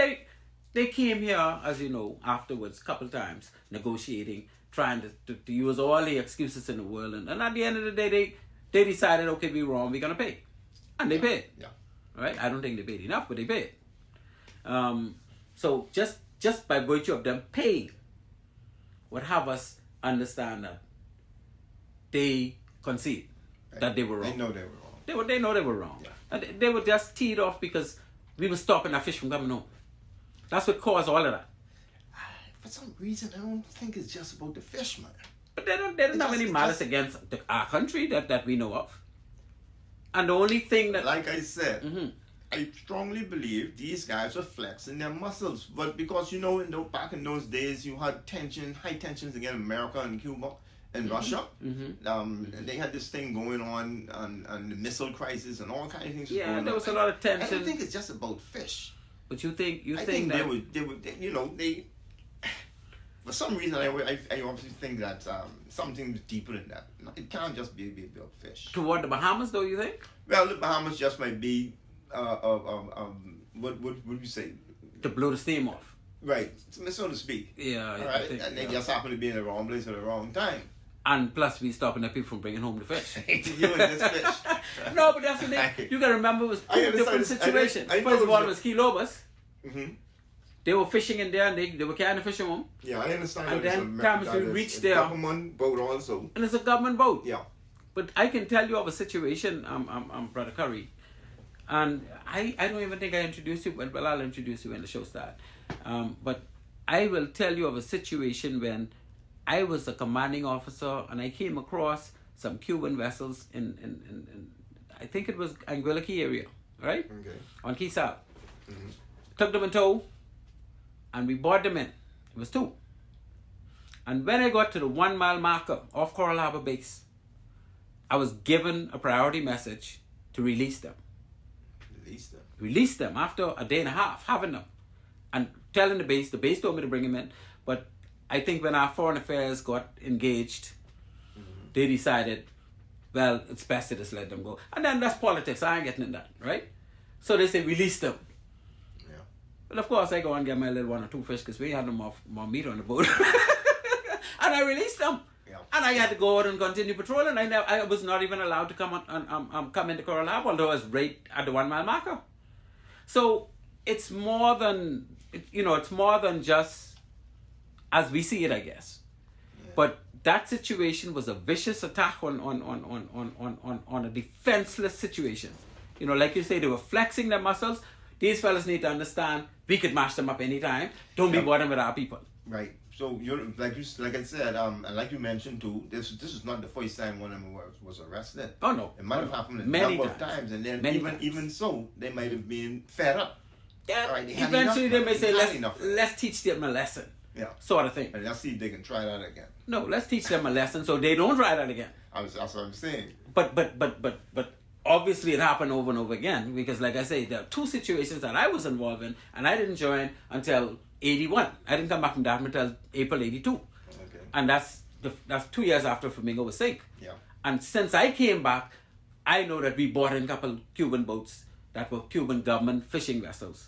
Speaker 6: they came here, as you know, afterwards, a couple of times, negotiating, trying to use all the excuses in the world, and at the end of the day, they decided, okay, we're wrong, we're gonna pay, and they paid.
Speaker 7: Yeah.
Speaker 6: Right? I don't think they paid enough, but they paid. So just by virtue of them paying, would have us understand that they concede that they were wrong.
Speaker 7: They know they were wrong.
Speaker 6: They know they were wrong.
Speaker 7: Yeah.
Speaker 6: And they were just teed off because we were stopping that fish from coming home. That's what caused all of that.
Speaker 7: For some reason, I don't think it's just about the fish, man.
Speaker 6: But they don't have any malice against our country that we know of. And the only thing that...
Speaker 7: Like I said, I strongly believe these guys were flexing their muscles. But because, back in those days, you had high tensions against America and Cuba and Russia. And they had this thing going on the missile crisis and all kinds of things.
Speaker 6: Yeah,
Speaker 7: going
Speaker 6: there
Speaker 7: on.
Speaker 6: was a lot of tension.
Speaker 7: I don't think it's just about fish.
Speaker 6: But you think
Speaker 7: I
Speaker 6: think that...
Speaker 7: they for some reason, I obviously think that something deeper than that. It can't just be about fish.
Speaker 6: Toward the Bahamas, though, you think?
Speaker 7: Well, the Bahamas just might be, what would you say?
Speaker 6: To blow the steam off.
Speaker 7: Right, so to speak.
Speaker 6: Yeah.
Speaker 7: All right, and they just happen to be in the wrong place at the wrong time.
Speaker 6: And plus, we stopping the people from bringing home the fish.
Speaker 7: You and this fish.
Speaker 6: No, but that's the thing. You got to remember, it was two different situations. First of all, it was key lobers. They were fishing in there, and they were carrying the fish home.
Speaker 7: Yeah, I understand.
Speaker 6: And then times we reached there.
Speaker 7: Government boat also.
Speaker 6: And it's a government boat.
Speaker 7: Yeah.
Speaker 6: But I can tell you of a situation, Brother Curry, and I don't even think I introduced you, well, I'll introduce you when the show starts. But I will tell you of a situation when I was a commanding officer and I came across some Cuban vessels in I think it was Anguilla Key area, right?
Speaker 7: Okay.
Speaker 6: On Key South. Took them in tow and we brought them in. It was 2. And when I got to the 1 mile marker off Coral Harbor base, I was given a priority message to release them. Release them after a day and a half having them. And telling the base told me to bring them in. But I think when our foreign affairs got engaged, they decided, well, it's best to just let them go. And then that's politics. I ain't getting in that, right? So they say, release them.
Speaker 7: Yeah.
Speaker 6: Well, of course, I go and get my little 1 or 2 fish because we had no more meat on the boat. And I released them.
Speaker 7: Yeah.
Speaker 6: And I had to go out and continue patrolling. I was not even allowed to come into Coral Harbor, although I was right at the 1 mile marker. So it's more than, it's more than just as we see it, I guess. Yeah. But that situation was a vicious attack on a defenseless situation. Like you say, they were flexing their muscles. These fellas need to understand we could mash them up anytime. Don't be bothered with our people.
Speaker 7: Right. So like I said, and like you mentioned too, this is not the first time one of them was arrested.
Speaker 6: Oh no.
Speaker 7: It might have happened a
Speaker 6: many
Speaker 7: number of times, and then even so, they might have been fed up.
Speaker 6: Yeah.
Speaker 7: Right,
Speaker 6: Eventually they may say, let's teach them a lesson.
Speaker 7: Yeah.
Speaker 6: Sort of thing.
Speaker 7: And let's see if they can try that again.
Speaker 6: No, let's teach them a lesson so they don't try that again.
Speaker 7: That's what I'm saying.
Speaker 6: But obviously it happened over and over again because, like I say, there are 2 situations that I was involved in, and I didn't join until 81. I didn't come back from that until April 82.
Speaker 7: Okay.
Speaker 6: And that's 2 years after Flamingo was sank.
Speaker 7: Yeah.
Speaker 6: And since I came back, I know that we bought in a couple Cuban boats that were Cuban government fishing vessels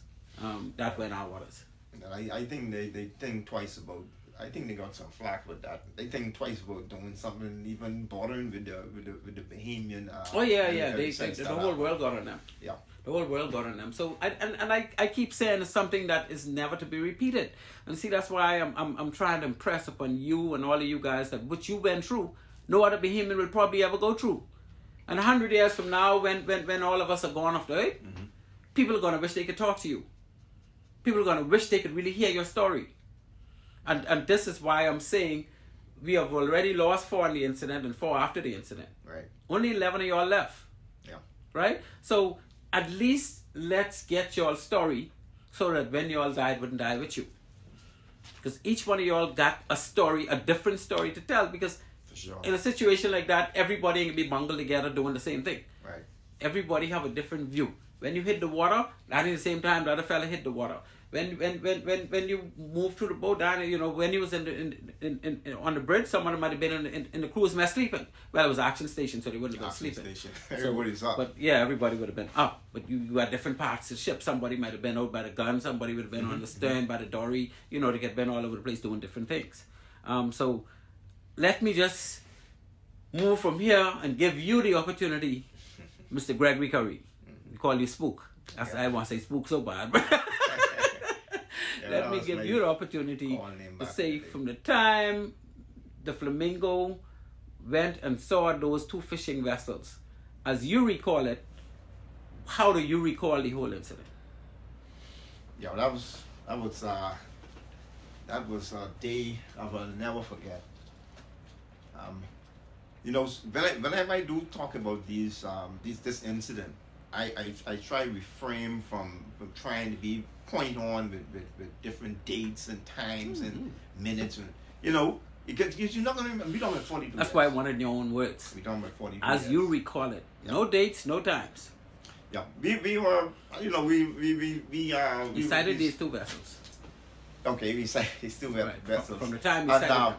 Speaker 6: that were in our waters.
Speaker 7: And I think they think twice about I think they got some flack with that. They think twice about doing something, even bordering with the Bahamian.
Speaker 6: Oh yeah.
Speaker 7: military
Speaker 6: The
Speaker 7: sense that
Speaker 6: whole
Speaker 7: happened.
Speaker 6: world got on them.
Speaker 7: Yeah.
Speaker 6: The whole world got on them. So I keep saying it's something that is never to be repeated. And see, that's why I'm trying to impress upon you and all of you guys that what you went through, no other Bahamian will probably ever go through. And 100 years from now, when all of us are gone off the earth, people are gonna wish they could talk to you. People are gonna wish they could really hear your story. And this is why I'm saying we have already lost 4 in the incident and 4 after the incident.
Speaker 7: Right.
Speaker 6: Only 11 of y'all left.
Speaker 7: Yeah.
Speaker 6: Right? So at least let's get y'all story so that when y'all died, wouldn't die with you. Because each one of y'all got a story, a different story to tell. Because
Speaker 7: For sure.
Speaker 6: in a situation like that, everybody can be bungled together doing the same thing.
Speaker 7: Right.
Speaker 6: Everybody have a different view. When you hit the water, at the same time the other fella hit the water. When you move to the boat down, when he was on the bridge, someone might have been in the cruise mess sleeping. Well, it was action station, so they wouldn't have been
Speaker 7: Action
Speaker 6: sleeping.
Speaker 7: station. Everybody's up.
Speaker 6: But yeah, everybody would have been up. But you had different parts of the ship. Somebody might have been out by the gun. Somebody would have been on the stern by the dory. They get been all over the place doing different things. So let me just move from here and give you the opportunity, Mr. Gregory Curry. We call you Spook. I want to say Spook so bad. Let me give you the opportunity to say from the time the Flamingo went and saw those 2 fishing vessels, as you recall it, how do you recall the whole incident?
Speaker 7: Yeah, that was a day I will never forget. Whenever I do talk about this incident, I try to refrain from trying to be point on with different dates and times and minutes and because you're not gonna remember. We don't have 42.
Speaker 6: That's why I wanted your own words.
Speaker 7: We don't have 42.
Speaker 6: As
Speaker 7: years.
Speaker 6: you recall it, no dates, no times.
Speaker 7: Yeah, we were we
Speaker 6: cited these 2 vessels.
Speaker 7: Okay, we cited these 2 vessels
Speaker 6: from the time we cited them.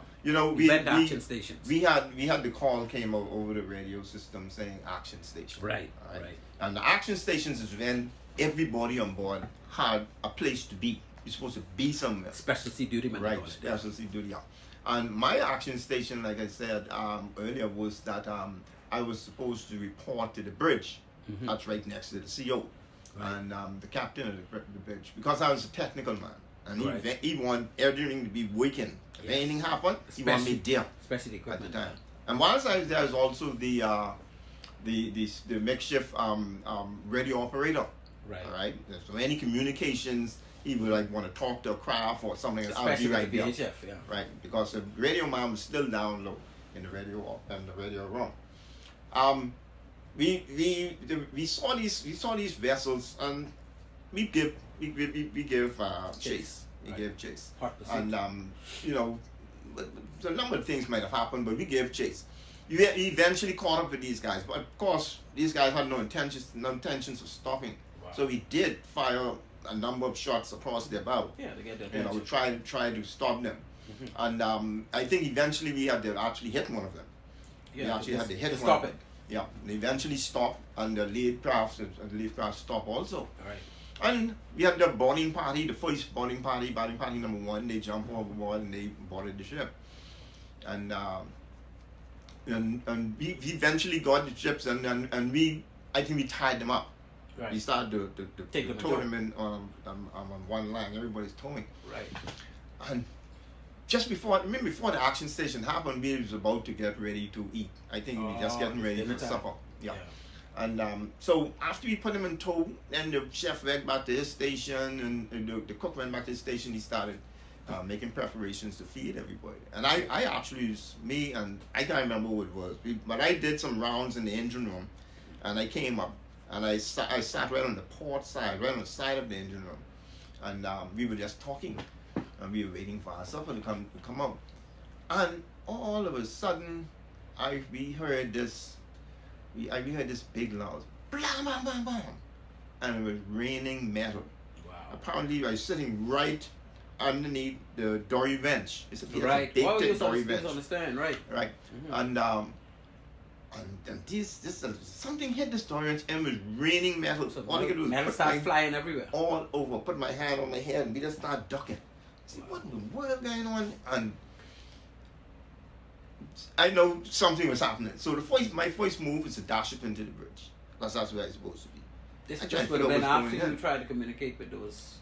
Speaker 7: we
Speaker 6: went to action stations.
Speaker 7: We had the call came over the radio system saying action station.
Speaker 6: Right.
Speaker 7: And the action stations is when everybody on board had a place to be. You're supposed to be somewhere.
Speaker 6: Specialty duty man.
Speaker 7: Right, specialty duty. Yeah. And my action station, like I said earlier, was that I was supposed to report to the bridge. That's right next to the CO. Right. And the captain of the bridge, because I was a technical man, and he wanted everything to be working. If anything happened, he wanted me there,
Speaker 6: especially equipment
Speaker 7: at the time. And whilst I was there, I was also the makeshift radio operator.
Speaker 6: Right.
Speaker 7: All right. So any communications, he would want to talk to a craft or something.
Speaker 6: Especially
Speaker 7: I'll be right there.
Speaker 6: VHF, yeah.
Speaker 7: Right, because the radio man was still down low in the radio room. We saw these vessels and we give chase. We gave chase. And a number of things might have happened, but we gave chase. We eventually caught up with these guys, but of course these guys had no intentions of stopping. Wow. So we did fire a number of shots across their bow.
Speaker 6: Yeah, to get their attention.
Speaker 7: We tried to stop them. And I think eventually we had to actually hit one of them.
Speaker 6: Yeah,
Speaker 7: we actually had to hit one
Speaker 6: stop
Speaker 7: of
Speaker 6: it.
Speaker 7: them. Yeah, they eventually stopped, and the lead craft stopped also.
Speaker 6: All right.
Speaker 7: And we had the boarding party, the first boarding party number 1. They jumped overboard and they boarded the ship. And we eventually got the ships, and I think we tied them up.
Speaker 6: Right.
Speaker 7: We started to tow them in on one line. Everybody's towing.
Speaker 6: Right.
Speaker 7: And just before the action station happened, we was about to get ready to eat. I think we were just getting ready for supper. Yeah. And so after we put him in tow, then the chef went back to his station, and the cook went back to his station. He started making preparations to feed everybody. And I actually was me, and I can't remember what it was, but I did some rounds in the engine room, and I came up, and I sat right on the port side, right on the side of the engine room, and we were just talking, and we were waiting for our supper to come out. And all of a sudden, we heard this big loud, blam, blam, blam, blam, and it was raining metal. Wow. Apparently, I was sitting right underneath the dory bench. It's a big dory bench.
Speaker 6: Understand, right?
Speaker 7: Right. Mm-hmm. And this something hit the dory bench, and it was raining metal.
Speaker 6: So
Speaker 7: all I could do was
Speaker 6: metal started flying everywhere.
Speaker 7: All over. Put my hand on my head, and we just started ducking. See, what in the world going on? And I know something was happening. So my first move is to dash up into the bridge. That's where it's supposed to be.
Speaker 6: This
Speaker 7: I
Speaker 6: just
Speaker 7: tried
Speaker 6: would
Speaker 7: to
Speaker 6: have been
Speaker 7: figure out
Speaker 6: after
Speaker 7: what's going
Speaker 6: you
Speaker 7: on.
Speaker 6: tried to communicate with those.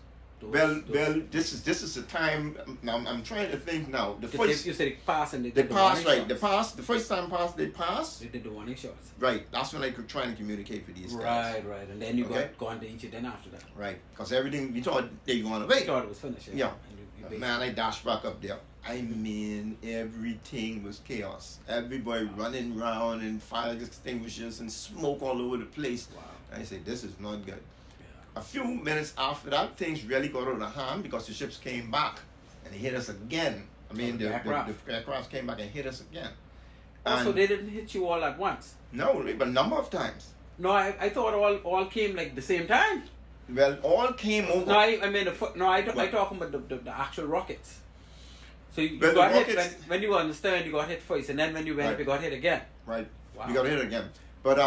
Speaker 7: Well, this is the time. Now I'm trying to think now. The first
Speaker 6: You said it passed and
Speaker 7: they
Speaker 6: did the
Speaker 7: passed,
Speaker 6: warning
Speaker 7: right?
Speaker 6: shots.
Speaker 7: The first time passed, they passed.
Speaker 6: They did the warning shots.
Speaker 7: Right. That's when I could try and communicate with these guys.
Speaker 6: Right. And then you
Speaker 7: Okay.
Speaker 6: got gone to each then after that.
Speaker 7: Right. Because everything we thought they were going
Speaker 6: You
Speaker 7: away.
Speaker 6: thought it was finished.
Speaker 7: Yeah.
Speaker 6: And you basically-
Speaker 7: Man, I dashed back up there. I mean, everything was chaos. Everybody running around and fire extinguishers and smoke all over the place.
Speaker 6: Wow.
Speaker 7: I said, this is not good.
Speaker 6: Yeah.
Speaker 7: A few minutes after that, things really got out of hand because the ships came back and they hit us again. I mean,
Speaker 6: the
Speaker 7: the
Speaker 6: aircraft.
Speaker 7: aircraft came back and hit us again.
Speaker 6: Also,
Speaker 7: And
Speaker 6: they didn't hit you all at once.
Speaker 7: no, but a number of times.
Speaker 6: No, I thought all came like the same time.
Speaker 7: Well, all came over.
Speaker 6: No, I mean I
Speaker 7: What?
Speaker 6: talking about the actual rockets. So you
Speaker 7: Well,
Speaker 6: got
Speaker 7: the
Speaker 6: hit
Speaker 7: rockets-
Speaker 6: when you were on the stern, you got hit first, and then when you went up,
Speaker 7: Right.
Speaker 6: you got hit again.
Speaker 7: Right.
Speaker 6: Wow.
Speaker 7: We got hit again. But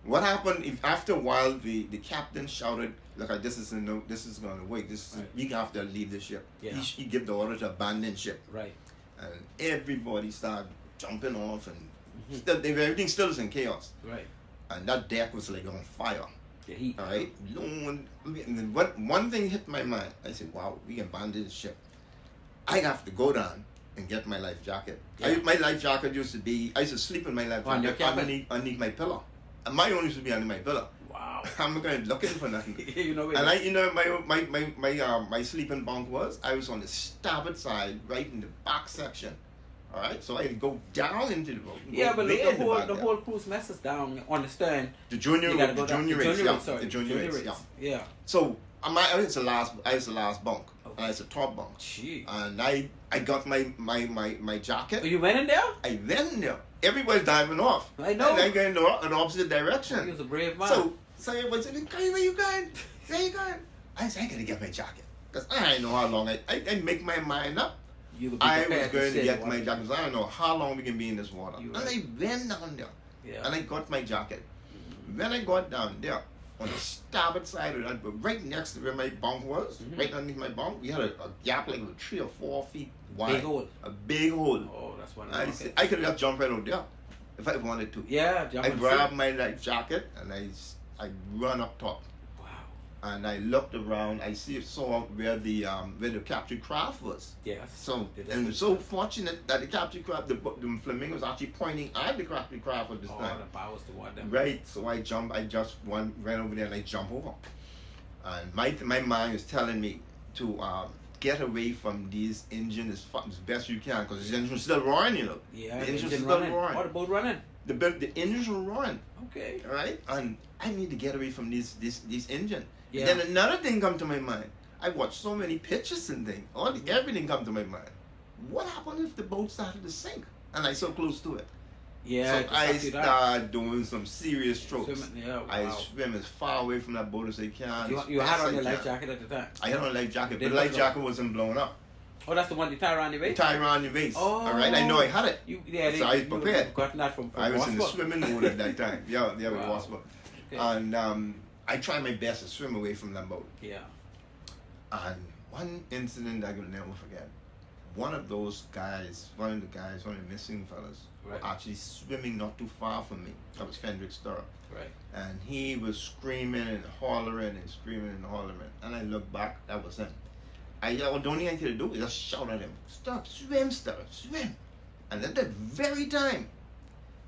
Speaker 7: what happened if after a while the captain shouted, "Look, this is going to wait. This
Speaker 6: Right.
Speaker 7: we have to leave the ship."
Speaker 6: Yeah.
Speaker 7: He gave the order to abandon ship,
Speaker 6: Right.
Speaker 7: and everybody started jumping off, and
Speaker 6: Mm-hmm.
Speaker 7: everything still is in chaos.
Speaker 6: Right.
Speaker 7: And that deck was like on fire.
Speaker 6: The heat.
Speaker 7: All right. And then one thing hit my mind. I said, "Wow, we abandoned the ship. I have to go down and get my life jacket."
Speaker 6: Yeah.
Speaker 7: My life jacket used to be. I used to sleep in my life
Speaker 6: On your
Speaker 7: jacket
Speaker 6: cabin?
Speaker 7: underneath my pillow. And my own used to be under my pillow.
Speaker 6: Wow.
Speaker 7: I'm not going looking for nothing.
Speaker 6: You know.
Speaker 7: And my sleeping bunk I was on the starboard side, right in the back section. All right, so I go down into the boat.
Speaker 6: Yeah, but
Speaker 7: way
Speaker 6: look,
Speaker 7: in back
Speaker 6: the
Speaker 7: there.
Speaker 6: whole cruise messes down on the stern.
Speaker 7: The junior
Speaker 6: You gotta go
Speaker 7: the
Speaker 6: down.
Speaker 7: junior
Speaker 6: The
Speaker 7: rates,
Speaker 6: junior
Speaker 7: yeah,
Speaker 6: rates, sorry.
Speaker 7: the junior rates, yeah.
Speaker 6: Yeah.
Speaker 7: So I was the last bunk,
Speaker 6: Okay.
Speaker 7: and I was the top bunk.
Speaker 6: Gee.
Speaker 7: And I got my jacket.
Speaker 6: Oh, you went in there?
Speaker 7: I went in there. Everybody's diving off.
Speaker 6: I know.
Speaker 7: And I go in the opposite direction.
Speaker 6: He was a brave man.
Speaker 7: So everybody said, "Where you going? Where you going?" I said, "I gotta get my jacket." Because I didn't know how long. I make my mind up.
Speaker 6: you would be
Speaker 7: I was
Speaker 6: prepared
Speaker 7: going to
Speaker 6: stay
Speaker 7: get
Speaker 6: in
Speaker 7: my
Speaker 6: water.
Speaker 7: jacket. 'Cause I don't know how long we can be in this water.
Speaker 6: You
Speaker 7: And
Speaker 6: right.
Speaker 7: I went down there.
Speaker 6: Yeah.
Speaker 7: And I got my jacket. When I got down there, on the starboard side of that, but right next to where my bunk was,
Speaker 6: Mhm.
Speaker 7: right underneath my bunk, we had a gap like 3 or 4 feet wide.
Speaker 6: Big hole.
Speaker 7: A big hole.
Speaker 6: Oh, that's one of
Speaker 7: I
Speaker 6: the
Speaker 7: said,
Speaker 6: rockets.
Speaker 7: I could have just jumped right out there if I wanted to.
Speaker 6: Yeah, jump
Speaker 7: I
Speaker 6: and
Speaker 7: grabbed
Speaker 6: sit.
Speaker 7: my life jacket and I run up top.
Speaker 6: Wow.
Speaker 7: And I looked around. I saw where the captured craft was.
Speaker 6: Yes.
Speaker 7: So
Speaker 6: Did
Speaker 7: and
Speaker 6: this-
Speaker 7: so fortunate that the captured craft, the Flamingo was actually pointing at the captured craft at this
Speaker 6: Oh,
Speaker 7: time.
Speaker 6: the powers to what them.
Speaker 7: Right. So I just ran over there and I jumped over. And my mind is telling me to get away from these engines as best you can because the engine's still roaring, you know.
Speaker 6: Yeah,
Speaker 7: the
Speaker 6: the
Speaker 7: engine's
Speaker 6: engine
Speaker 7: still
Speaker 6: running.
Speaker 7: roaring.
Speaker 6: Oh, the boat running.
Speaker 7: The engines are roaring.
Speaker 6: Okay.
Speaker 7: All right, and I need to get away from this engine.
Speaker 6: Yeah.
Speaker 7: Then another thing come to my mind. I watched so many pictures and things. Everything come to my mind. What happened if the boat started to sink and I so close to it?
Speaker 6: Yeah.
Speaker 7: So
Speaker 6: just
Speaker 7: I
Speaker 6: after that.
Speaker 7: started doing some serious strokes.
Speaker 6: Swimming, yeah,
Speaker 7: I
Speaker 6: wow.
Speaker 7: swim as far away from that boat as I can.
Speaker 6: You
Speaker 7: as
Speaker 6: had
Speaker 7: best
Speaker 6: on
Speaker 7: I
Speaker 6: your life
Speaker 7: can.
Speaker 6: jacket at the time.
Speaker 7: I had on a life jacket,
Speaker 6: Did
Speaker 7: but the life
Speaker 6: it
Speaker 7: jacket wasn't blown up.
Speaker 6: Oh, that's the one you tie around your
Speaker 7: You
Speaker 6: waist.
Speaker 7: tie around your waist.
Speaker 6: Oh.
Speaker 7: All right, I know I had it.
Speaker 6: You
Speaker 7: So I was prepared.
Speaker 6: You got that from
Speaker 7: I was in the
Speaker 6: Waspa.
Speaker 7: swimming mode at that time. Yeah, with
Speaker 6: Wow.
Speaker 7: Waspa.
Speaker 6: Okay.
Speaker 7: And I tried my best to swim away from that boat.
Speaker 6: Yeah.
Speaker 7: And one incident I will never forget. One of the missing fellas,
Speaker 6: Right.
Speaker 7: were actually swimming not too far from me. That was Fendrick Sturrow.
Speaker 6: Right.
Speaker 7: And he was screaming and hollering and screaming and hollering. And I looked back, that was him. The only thing I could do was just shout at him, "Stop, swim, swim." And at that very time,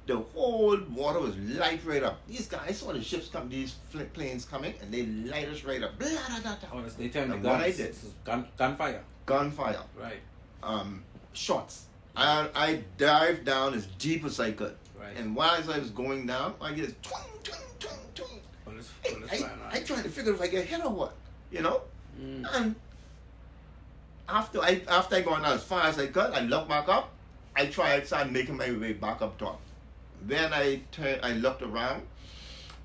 Speaker 7: the whole water was light right up. These guys saw the ships come, these planes coming, and they light us right up. Blah, blah, blah, blah.
Speaker 6: Oh, that's they turned the
Speaker 7: And
Speaker 6: guns.
Speaker 7: what I did-
Speaker 6: This is gunfire.
Speaker 7: Gunfire.
Speaker 6: Right.
Speaker 7: Shots. I dived down as deep as I could.
Speaker 6: Right.
Speaker 7: And while as I was going down, I get twing, twing, twing, twing.
Speaker 6: Bullets
Speaker 7: I
Speaker 6: flying around.
Speaker 7: tried to figure if I get hit or what, you know?
Speaker 6: Mm.
Speaker 7: And after I gone down as far as I could, I looked back up. I started making my way back up top. Then I looked around.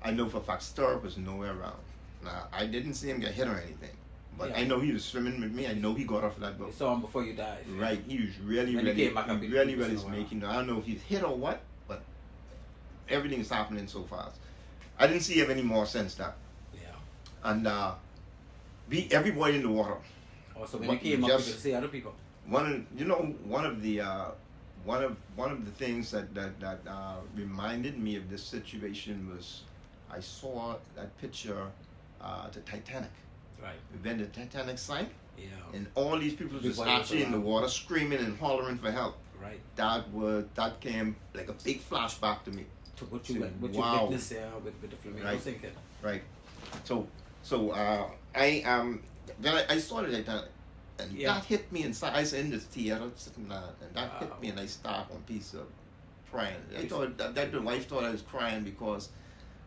Speaker 7: I know for a fact Sturrow was nowhere around. Now, I didn't see him get hit or anything. But
Speaker 6: Yeah.
Speaker 7: I know he was swimming with me. I know he got off that
Speaker 6: You
Speaker 7: boat.
Speaker 6: saw him before you died.
Speaker 7: Right, he was really,
Speaker 6: When he
Speaker 7: really,
Speaker 6: came back up, he
Speaker 7: really
Speaker 6: was
Speaker 7: is
Speaker 6: nowhere.
Speaker 7: making. I don't know if he's hit or what, but everything is happening so fast. I didn't see him anymore since that.
Speaker 6: Yeah.
Speaker 7: And everybody in the water.
Speaker 6: Also, when
Speaker 7: What-
Speaker 6: you came up,
Speaker 7: just-
Speaker 6: you could see other people.
Speaker 7: one of the things that reminded me of this situation was I saw that picture, the Titanic.
Speaker 6: Right.
Speaker 7: When the Titanic sank,
Speaker 6: Yeah.
Speaker 7: and all these people just
Speaker 6: Everybody was
Speaker 7: actually in the
Speaker 6: around.
Speaker 7: water screaming and hollering for help.
Speaker 6: Right.
Speaker 7: That came like a big flashback to me.
Speaker 6: To what
Speaker 7: So,
Speaker 6: you
Speaker 7: wow.
Speaker 6: witnessed there with the Flamingo
Speaker 7: Right.
Speaker 6: sinking.
Speaker 7: Right. So I saw the Titanic, and
Speaker 6: Yeah.
Speaker 7: that hit me inside. I was in this theater sitting there, and that hit
Speaker 6: Wow.
Speaker 7: me, and I started on piece of crying. I thought that the wife thought I was crying because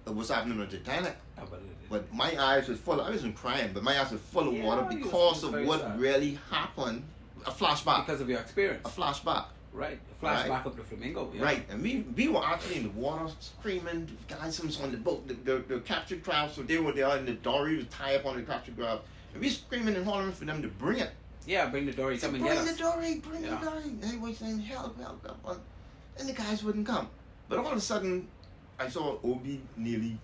Speaker 7: of what's happening on the Titanic.
Speaker 6: Oh, but
Speaker 7: But my eyes was full. I wasn't crying, but my eyes were full of
Speaker 6: Yeah,
Speaker 7: water
Speaker 6: you was
Speaker 7: because of
Speaker 6: very
Speaker 7: what
Speaker 6: sad.
Speaker 7: really happened. A flashback.
Speaker 6: because of your experience.
Speaker 7: A flashback.
Speaker 6: Right. A flashback of the Flamingo. Yeah.
Speaker 7: Right, and we were actually in the water screaming. The guys was on the boat, the captured crabs, so they were there, and the dory was tied up on the captured crab. And we screaming and hollering for them to bring it.
Speaker 6: Yeah, bring the dory.
Speaker 7: So
Speaker 6: Come and
Speaker 7: bring
Speaker 6: get
Speaker 7: the
Speaker 6: us.
Speaker 7: dory, bring
Speaker 6: Yeah.
Speaker 7: the dory. And they were saying help, help, help. And the guys wouldn't come. But all of a sudden, I saw Obi nearly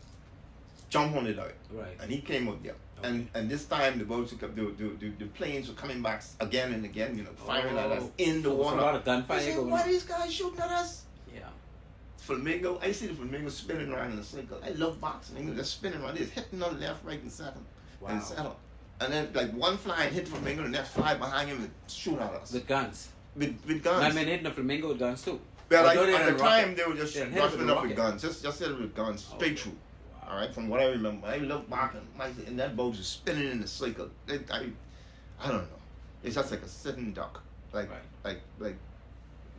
Speaker 7: jump on the dory.
Speaker 6: Right.
Speaker 7: And he came up there. And this time the boats, the planes were coming back again and again, firing at us in the
Speaker 6: So
Speaker 7: water.
Speaker 6: a lot of gunfire
Speaker 7: I said,
Speaker 6: going
Speaker 7: why
Speaker 6: on.
Speaker 7: are these guys shooting at us?
Speaker 6: Yeah.
Speaker 7: Flamingo, I see the flamingo spinning around in a circle. I love boxing. They're spinning around. They're hitting on the left, right, and center.
Speaker 6: Wow.
Speaker 7: And center. And then like one fly hit the flamingo, the next fly behind him and shoot at us.
Speaker 6: With guns.
Speaker 7: With guns.
Speaker 6: I mean, hitting the Flamingo with guns too.
Speaker 7: But like,
Speaker 6: Although they
Speaker 7: at the
Speaker 6: didn't
Speaker 7: time
Speaker 6: rocket.
Speaker 7: they were just
Speaker 6: They didn't hit it with
Speaker 7: rushing
Speaker 6: a
Speaker 7: up with
Speaker 6: rocket.
Speaker 7: guns. Just hit it with guns straight
Speaker 6: Okay.
Speaker 7: through. All right, from what I remember, I look back and that boat was spinning in a circle. I don't know. It's just like a sitting duck, like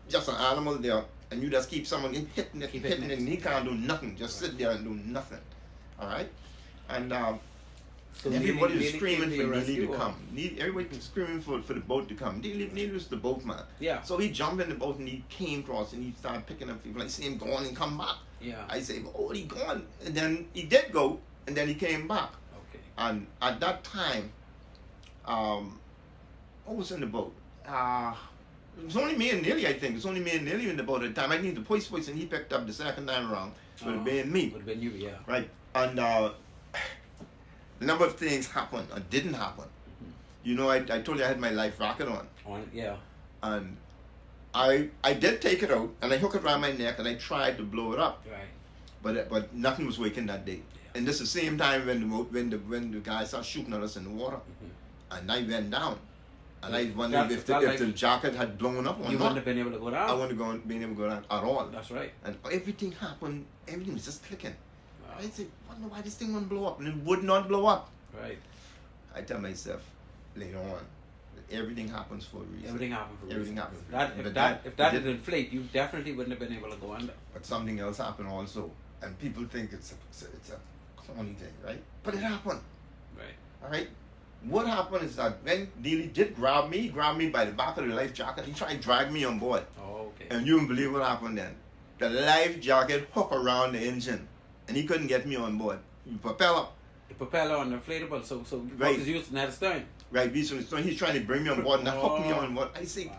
Speaker 7: just an animal there, and you just keep someone hitting it,
Speaker 6: Keep
Speaker 7: hitting
Speaker 6: hitting
Speaker 7: it, and he can't do nothing. Just sit there and do nothing. All right, and
Speaker 6: So
Speaker 7: everybody was
Speaker 6: Neely
Speaker 7: screaming
Speaker 6: came to
Speaker 7: for
Speaker 6: your
Speaker 7: Neely to
Speaker 6: rescue, or-
Speaker 7: come. Everybody was screaming for the boat to come. Neely was the boatman.
Speaker 6: Yeah.
Speaker 7: So he jumped in the boat and he came across and he started picking up people. I see him going and come back.
Speaker 6: Yeah.
Speaker 7: I say, oh, he gone. And then he did go, and then he came back.
Speaker 6: Okay.
Speaker 7: And at that time, who was in the boat? It was only me and Neely, I think. It was only me and Neely in the boat at the time. I need the police, and he picked up the second time around. Would have been me.
Speaker 6: Would have been you, yeah.
Speaker 7: Right. And a number of things happened or didn't happen. I told you I had my life rocket on.
Speaker 6: Yeah.
Speaker 7: And I did take it out, and I hooked it around my neck, and I tried to blow it up.
Speaker 6: Right.
Speaker 7: But nothing was working that day.
Speaker 6: Yeah.
Speaker 7: And this is the same time when the guys started shooting at us in the water, and I went down, and I wondered if the jacket had blown up or
Speaker 6: You
Speaker 7: not.
Speaker 6: wouldn't have been able to go down.
Speaker 7: I wouldn't have been able to go down at all.
Speaker 6: That's right.
Speaker 7: And everything happened. Everything was just clicking.
Speaker 6: Wow.
Speaker 7: I said, wonder why this thing wouldn't blow up, and it would not blow up.
Speaker 6: Right.
Speaker 7: I tell myself later on that everything happens for a reason.
Speaker 6: Everything happened for a
Speaker 7: Everything
Speaker 6: reason.
Speaker 7: happened for a reason.
Speaker 6: If that didn't inflate, you definitely wouldn't have been able to go under.
Speaker 7: But something else happened also, and people think it's a corny thing, right? But it happened.
Speaker 6: Right.
Speaker 7: All right. What happened is that when Neely did grab me by the back of the life jacket, he tried to drag me on board.
Speaker 6: Oh, okay.
Speaker 7: And you won't believe what happened then. The life jacket hooked around the engine, and he couldn't get me on board. The propeller,
Speaker 6: The propeller on the inflatable, so
Speaker 7: Right.
Speaker 6: what was used in that stern?
Speaker 7: right? So he's trying to bring me on board and hook me
Speaker 6: Oh.
Speaker 7: on board. I say,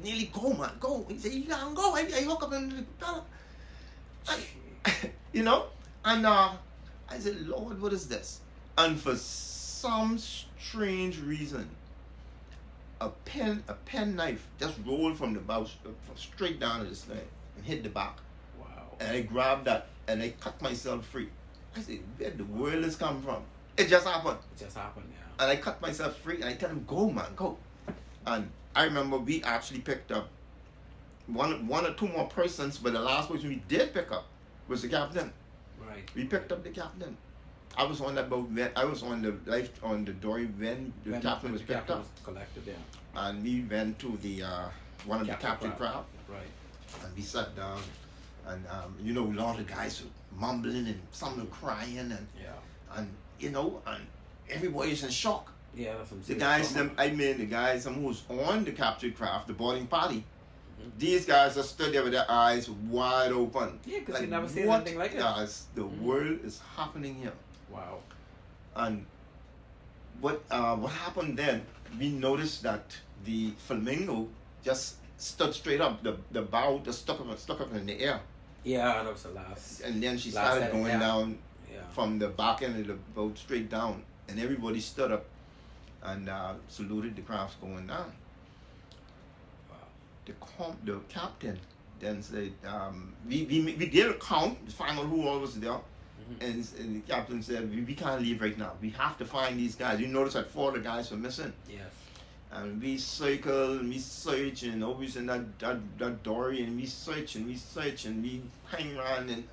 Speaker 7: Neely, go man, go. He said, you can't go. I hook up into the propeller. And I said, Lord, what is this? And for some strange reason, a pen knife just rolled from the bow straight down to this thing and hit the back.
Speaker 6: Wow.
Speaker 7: And I grabbed that and I cut myself free. I said, where the world has come from? It just happened.
Speaker 6: It just happened, yeah.
Speaker 7: And I cut myself free and I tell him, go man, go. And I remember we actually picked up one or two more persons, but the last person we did pick up was the captain.
Speaker 6: Right.
Speaker 7: We picked up the captain. I was on that boat when I was on the dory when the captain was picked up.
Speaker 6: Was collected, yeah.
Speaker 7: And we went to the one of the captured crowd.
Speaker 6: Right.
Speaker 7: And we sat down and a lot of guys were mumbling and some were crying and
Speaker 6: Yeah.
Speaker 7: and everybody's in shock.
Speaker 6: Yeah, that's some
Speaker 7: The
Speaker 6: serious
Speaker 7: guys,
Speaker 6: trauma.
Speaker 7: the guys who was on the captured craft, the boarding party, these guys just stood there with their eyes wide open.
Speaker 6: Yeah, because you never seen
Speaker 7: what
Speaker 6: anything like it.
Speaker 7: does the world is happening here?
Speaker 6: Wow.
Speaker 7: And what happened then? We noticed that the Flamingo just stood straight up. The bow just stuck up in the air,
Speaker 6: Yeah, that was the last.
Speaker 7: and then she
Speaker 6: Last
Speaker 7: started
Speaker 6: set,
Speaker 7: going
Speaker 6: yeah.
Speaker 7: down
Speaker 6: Yeah.
Speaker 7: from the back end of the boat straight down, and everybody stood up. and saluted the crafts going down. The captain then said, we did a count to find out who all was there. And the captain said, we can't leave right now. We have to find these guys. You notice that 4 of the guys were missing.
Speaker 6: Yes.
Speaker 7: And we circle and we search, and always in that dory, and we search and we hang around, and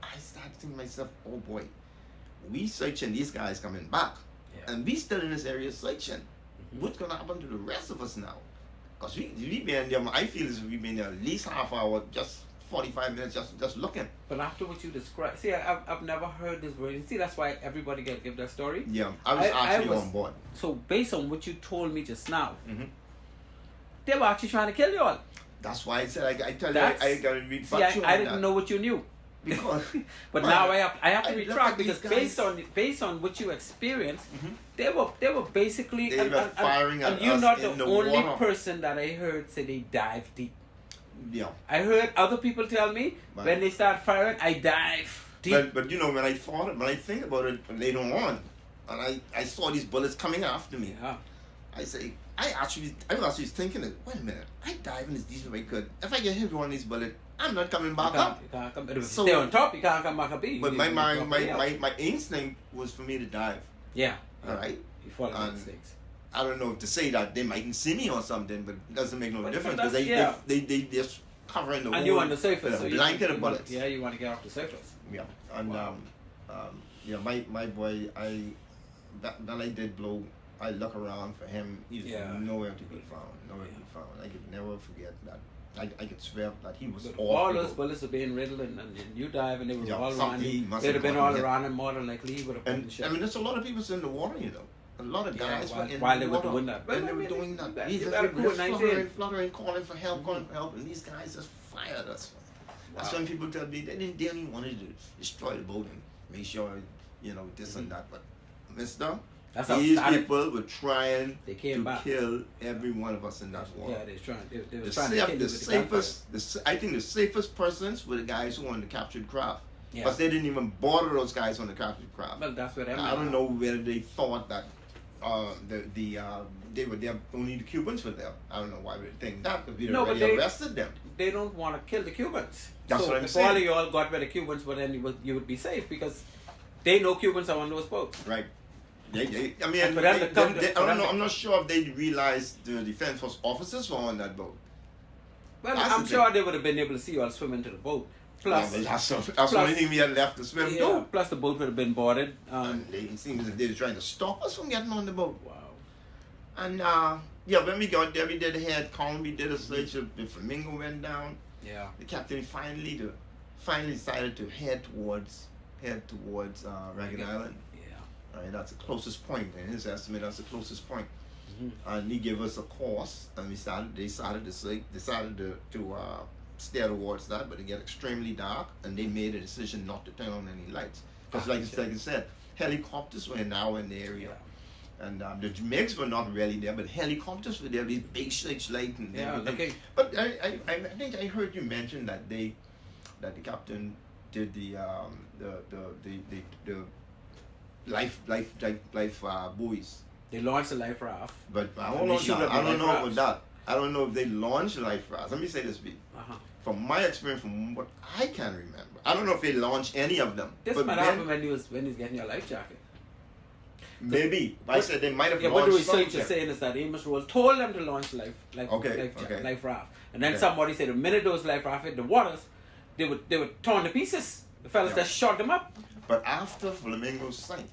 Speaker 7: I started thinking to myself, oh boy, we searching, these guys coming back.
Speaker 6: Yeah.
Speaker 7: And we still in this area searching. What's gonna happen to the rest of us now? Because we been there, I feel as if we've been there at least half hour, just 45 minutes just looking.
Speaker 6: But after what you described, see, I've never heard this version. See, that's why everybody can give their story.
Speaker 7: Yeah, I was on board.
Speaker 6: So based on what you told me just now, they were actually trying to kill you all.
Speaker 7: That's why I said I tell you I gotta read.
Speaker 6: See, I didn't know what you knew.
Speaker 7: Because,
Speaker 6: but now I have to retract because
Speaker 7: guys,
Speaker 6: based on what you experienced, they were basically
Speaker 7: they were firing at
Speaker 6: and you're
Speaker 7: us
Speaker 6: not
Speaker 7: in
Speaker 6: the
Speaker 7: the
Speaker 6: only
Speaker 7: water.
Speaker 6: person that I heard say they dive deep.
Speaker 7: Yeah.
Speaker 6: I heard other people tell me when they start firing, I dive deep.
Speaker 7: But you know, when I think about it later on, and I saw these bullets coming after me, I say, I was actually thinking, wait a minute, I dive in this deep if I could. If I get hit with one of these bullets, I'm not coming back up.
Speaker 6: You can't come. So, stay on top, you can't come back up.
Speaker 7: But my instinct was for me to dive.
Speaker 6: Yeah.
Speaker 7: All right.
Speaker 6: You follow the instincts.
Speaker 7: I don't know if to say that they mightn't see me or something, but it doesn't make no difference because they just covering the wall.
Speaker 6: And you on the surface, so
Speaker 7: blanket of bullets.
Speaker 6: Yeah, you want to get off the surface.
Speaker 7: Yeah, and my boy, that I did blow. I look around for him. He's nowhere to be found. Nowhere to be found. I could never forget that. I could swear that he was
Speaker 6: all those bullets were being riddled, and you dive, and they were all around him. They'd have been all around him more than likely. He would have been shot.
Speaker 7: I mean, there's a lot of people in the water, you know. A lot of guys were in the water.
Speaker 6: While they were doing that.
Speaker 7: When they were doing that. He's fluttering, calling for help, and these guys just fired us. That's when people tell me they didn't even want to destroy the boat and make sure, this and that. But, mister, these people were trying to kill every one of us in that water.
Speaker 6: Yeah, they were trying to kill you.
Speaker 7: I think the safest persons were the guys who wanted to capture the craft. Because they didn't even bother those guys on the captured craft.
Speaker 6: Well, that's what
Speaker 7: I don't know whether they thought that they were there, only the Cubans were there. I don't know why we think that, because we already arrested them.
Speaker 6: They don't want to kill the Cubans.
Speaker 7: That's what I'm saying.
Speaker 6: If all of you all got rid of Cubans, but then you would be safe because they know Cubans are on those boats.
Speaker 7: Right. I'm not sure if they realized the Defense Force officers were on that boat.
Speaker 6: Well, I'm sure they would have been able to see you all swim into the boat. Plus,
Speaker 7: that's the only thing we had left to swim to.
Speaker 6: Plus, the boat would have been boarded.
Speaker 7: And they seemed as if they were trying to stop us from getting on the boat.
Speaker 6: Wow.
Speaker 7: And when we got there, we did a head count. We did a search. The Flamingo went down.
Speaker 6: Yeah.
Speaker 7: The captain finally decided to head towards Ragged Island. Yeah. Right, that's the closest point. In his estimate, that's the closest point. And he gave us a course, and they decided to steer towards that, but it got extremely dark, and they made a decision not to turn on any lights. Because like I said, helicopters were now in the area. And the MiGs were not really there, but helicopters were there, these big searchlights and everything.
Speaker 6: Okay.
Speaker 7: But I think I heard you mention that the captain did the life buoys.
Speaker 6: They launched the life raft.
Speaker 7: But I don't know about that. I don't know if they launched life rafts. Let me say this, B. From my experience, from what I can remember, I don't know if they launched any of them.
Speaker 6: This might happen when he's getting your life jacket.
Speaker 7: Maybe. I said they might have launched
Speaker 6: what the research
Speaker 7: some
Speaker 6: is saying is that Amos Rose told them to launch life raft. And then somebody said the minute those life raft hit the waters, they were torn to pieces. The fellas that shot them up.
Speaker 7: But after Flamingo sank,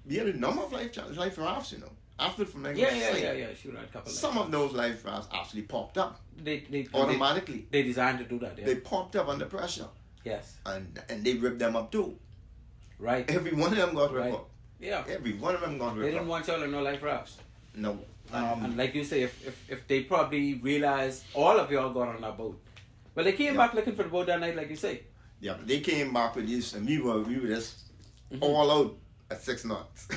Speaker 7: we had a number of life rafts, After Flamingo sank,
Speaker 6: sure, a couple
Speaker 7: some of those life rafts actually popped up.
Speaker 6: They
Speaker 7: automatically.
Speaker 6: They designed to do that. Yeah.
Speaker 7: They popped up under pressure.
Speaker 6: Yes.
Speaker 7: And they ripped them up too.
Speaker 6: Right.
Speaker 7: Every one of them got ripped up.
Speaker 6: Yeah.
Speaker 7: Every one of them got ripped up.
Speaker 6: They didn't want y'all to know life rafts.
Speaker 7: No.
Speaker 6: And like you say, if they probably realized all of y'all got on that boat. Well, they came back looking for the boat that night, like you say.
Speaker 7: Yeah, but they came back with this, and we were just all out at 6 knots.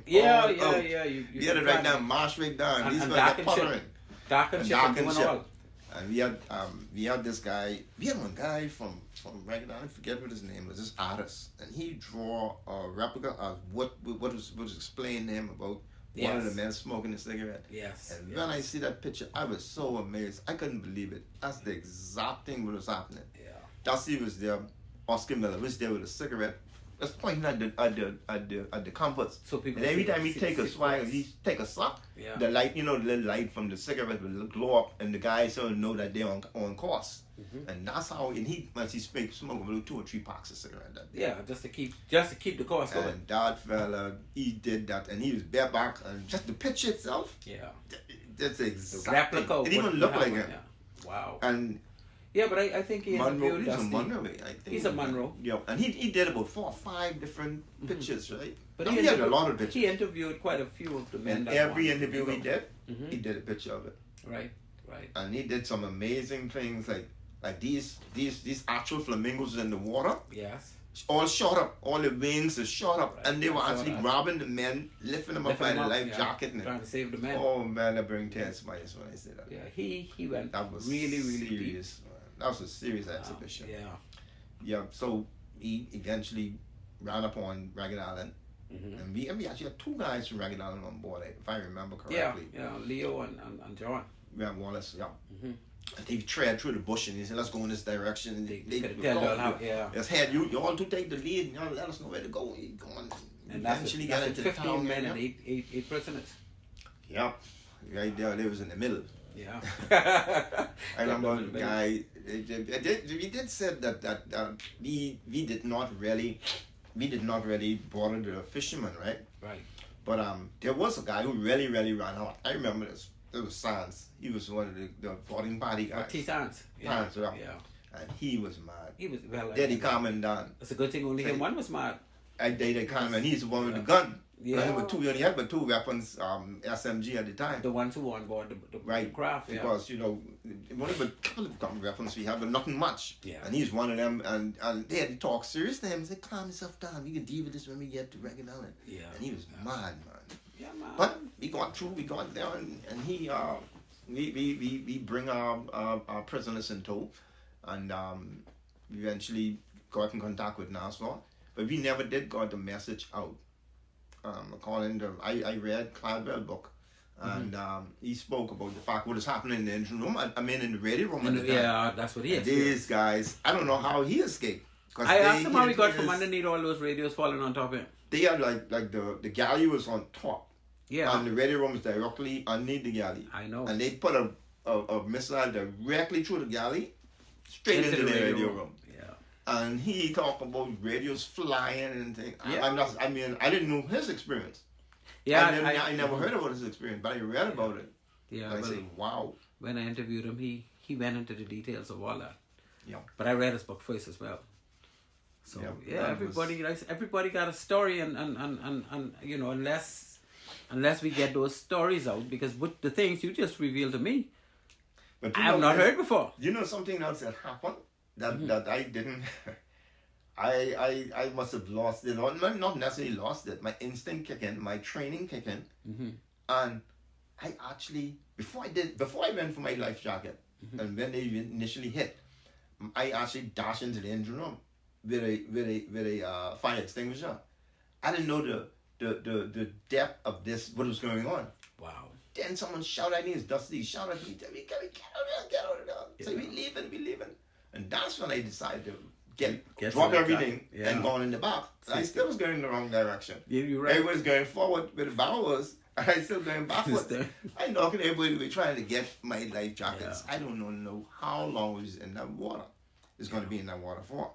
Speaker 6: You
Speaker 7: we had it right down, marsh right down. These were puttering.
Speaker 6: Dark and ship.
Speaker 7: And we had this guy. We had one guy from Ragged Island. I forget what his name was. This artist, and he draw a replica of what was explained to him about One of the
Speaker 6: Yes.
Speaker 7: men smoking a cigarette.
Speaker 6: Yes.
Speaker 7: And
Speaker 6: yes.
Speaker 7: when I see that picture, I was so amazed. I couldn't believe it. That's the exact thing what was happening.
Speaker 6: Yeah.
Speaker 7: Dusty was there. Oscar Miller was there with a cigarette, just pointing at the compass.
Speaker 6: So people
Speaker 7: and every
Speaker 6: see-
Speaker 7: time he
Speaker 6: see-
Speaker 7: take a
Speaker 6: see-
Speaker 7: swag, he take a suck.
Speaker 6: Yeah.
Speaker 7: The light, the little light from the cigarette will glow up, and the guys will know that they're on course.
Speaker 6: Mm-hmm.
Speaker 7: And that's how. And he, once he smoke about 2 or 3 packs of cigarette that day.
Speaker 6: Yeah, just to keep the course going.
Speaker 7: And that fella, he did that, and he was bareback, and just the picture itself.
Speaker 6: Yeah.
Speaker 7: That's
Speaker 6: The
Speaker 7: exactly.
Speaker 6: replica.
Speaker 7: It even looked like him.
Speaker 6: Yeah. Wow.
Speaker 7: And
Speaker 6: Yeah, but I think he
Speaker 7: Monroe,
Speaker 6: interviewed
Speaker 7: he's a
Speaker 6: Dusty.
Speaker 7: Monroe, I think.
Speaker 6: He's a Monroe.
Speaker 7: Yeah, and he did about 4 or 5 different pictures, right?
Speaker 6: But
Speaker 7: he had a lot of
Speaker 6: He
Speaker 7: pictures.
Speaker 6: interviewed quite a few of the men.
Speaker 7: And
Speaker 6: that
Speaker 7: every
Speaker 6: won
Speaker 7: interview he
Speaker 6: Flamingo.
Speaker 7: did, he did a picture of it.
Speaker 6: Right. Right.
Speaker 7: And he did some amazing things like these actual flamingos in the water,
Speaker 6: Yes.
Speaker 7: all shot up, all the wings are shot up,
Speaker 6: Right.
Speaker 7: and they were
Speaker 6: I saw
Speaker 7: actually
Speaker 6: that.
Speaker 7: grabbing the men, lifting them up
Speaker 6: Lifting
Speaker 7: by
Speaker 6: them
Speaker 7: the
Speaker 6: up,
Speaker 7: life
Speaker 6: yeah.
Speaker 7: jacket. And
Speaker 6: Trying to save the men.
Speaker 7: oh man, that bring tears to my eyes when I say that.
Speaker 6: Yeah. He went
Speaker 7: That was
Speaker 6: really deep.
Speaker 7: serious. Man. That was a serious
Speaker 6: Wow.
Speaker 7: exhibition.
Speaker 6: Yeah.
Speaker 7: Yeah, so he eventually ran up on Ragged Island,
Speaker 6: Mm-hmm.
Speaker 7: and we actually had 2 guys from Ragged Island on board, if I remember
Speaker 6: Yeah.
Speaker 7: correctly.
Speaker 6: Yeah. Leo and John.
Speaker 7: We had Wallace, yeah.
Speaker 6: Mm-hmm.
Speaker 7: And they tread through the bush, and he said, "Let's go in this direction." And
Speaker 6: They could tell y'all how. Yeah.
Speaker 7: Let's head you all to take the lead, and y'all let us know where to go. You go on.
Speaker 6: And that's
Speaker 7: Eventually
Speaker 6: that's
Speaker 7: got
Speaker 6: with
Speaker 7: into
Speaker 6: 15
Speaker 7: town.
Speaker 6: men
Speaker 7: yeah.
Speaker 6: and eight prisoners.
Speaker 7: Yep, right there, they was in the middle.
Speaker 6: Yeah.
Speaker 7: I remember the guy. We did said that we did not really bother the fishermen, right?
Speaker 6: Right.
Speaker 7: But there was a guy who really ran out. I remember this. It was Sands. He was one of the boarding party guys.
Speaker 6: T. Sands. Yeah.
Speaker 7: Sands, yeah.
Speaker 6: Yeah.
Speaker 7: And he was mad.
Speaker 6: He was well.
Speaker 7: Then he calmed down.
Speaker 6: It's a good thing only him one was smart.
Speaker 7: And they calmed, and he's the one with the gun.
Speaker 6: Yeah.
Speaker 7: And he had but 2 weapons, SMG at the time.
Speaker 6: The ones who were on board the
Speaker 7: Right,
Speaker 6: craft. Yeah.
Speaker 7: because one of a couple of weapons we have, but nothing much.
Speaker 6: Yeah.
Speaker 7: And he's one of them, and they had to talk serious to him and say, "Calm yourself down. We can deal with this when we get to Ragged Island."
Speaker 6: Yeah.
Speaker 7: And he was mad, man.
Speaker 6: Yeah, man.
Speaker 7: But we got through. We got there, and he we bring our prisoners in tow, and we eventually got in contact with Nassau, but we never did got the message out. According to I read Cladwell's book, and he spoke about the fact what is happening in the engine room. I mean, in the radio room. At the time.
Speaker 6: Yeah, that's what he
Speaker 7: And
Speaker 6: experienced.
Speaker 7: these guys, I don't know how he escaped.
Speaker 6: I asked him how he got from underneath all those radios falling on top of him.
Speaker 7: They had like the galley was on top.
Speaker 6: Yeah.
Speaker 7: And the radio room was directly underneath the galley.
Speaker 6: I know.
Speaker 7: And they put a missile directly through the galley, straight into the radio room.
Speaker 6: Yeah.
Speaker 7: And he talked about radios flying and things.
Speaker 6: Yeah.
Speaker 7: I didn't know his experience.
Speaker 6: Yeah.
Speaker 7: I never heard about his experience, but I read about it.
Speaker 6: Yeah.
Speaker 7: And I
Speaker 6: Well,
Speaker 7: say, wow.
Speaker 6: when I interviewed him, he went into the details of all that.
Speaker 7: Yeah.
Speaker 6: But I read his book first as well. So
Speaker 7: Yeah, that
Speaker 6: everybody got a story, and you know, unless we get those stories out, because what the things you just revealed to me,
Speaker 7: But
Speaker 6: I have not heard before.
Speaker 7: You know something else that happened that I didn't. I must have lost it, or not necessarily lost it. My instinct kicked in, my training kicked in, and I actually before I went for my life jacket, and when they initially hit, I actually dashed into the engine room with a fire extinguisher. I didn't know the depth of this, what was going on.
Speaker 6: Wow.
Speaker 7: Then someone shouted at me, it's Dusty, shouted at me, tell me, get out of there. Say, we leaving. And that's when I decided to drop everything and go on in the back. I still was going in the wrong direction.
Speaker 6: Yeah, you're right.
Speaker 7: Everybody's going forward with the barrels, and I still going backward. I know everybody was trying to get my life jackets.
Speaker 6: Yeah.
Speaker 7: I don't know how long it was in that water. It's going to be in that water for.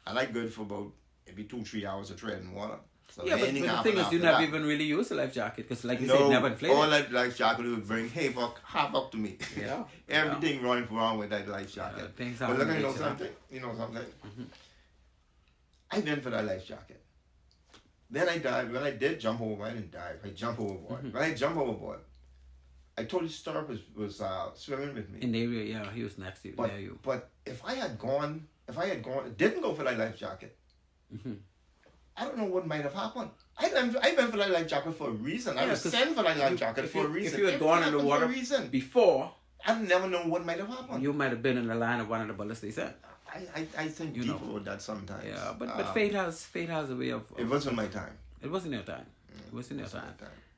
Speaker 7: I like good for about maybe 2-3 hours of treading water. So
Speaker 6: Yeah, but the thing is, you never even really use a life jacket, because like you said, never inflated.
Speaker 7: All that life jacket would bring havoc to me.
Speaker 6: Yeah.
Speaker 7: Everything running wrong with that life jacket.
Speaker 6: Things
Speaker 7: But
Speaker 6: happen
Speaker 7: look,
Speaker 6: to each other.
Speaker 7: you know something? I went for that life jacket. Then I dived. When I did jump overboard, I didn't dive. I jumped overboard. When I jumped overboard, I told you Stark was swimming with me.
Speaker 6: In the area, yeah, he was next to you.
Speaker 7: But,
Speaker 6: near you.
Speaker 7: but if I had gone, didn't go for that life jacket, I don't know what might have happened. I went for that life jacket for a reason. I was
Speaker 6: 'cause
Speaker 7: sent for that life jacket for a reason.
Speaker 6: If you had gone in the
Speaker 7: happened
Speaker 6: water
Speaker 7: for a reason,
Speaker 6: before,
Speaker 7: I never know what might have happened.
Speaker 6: you might have been in the line of one of the bullets they sent.
Speaker 7: I think
Speaker 6: You
Speaker 7: people
Speaker 6: know.
Speaker 7: with that sometimes.
Speaker 6: Yeah, but fate has a way of
Speaker 7: It wasn't my time.
Speaker 6: It wasn't your time. It wasn't your time.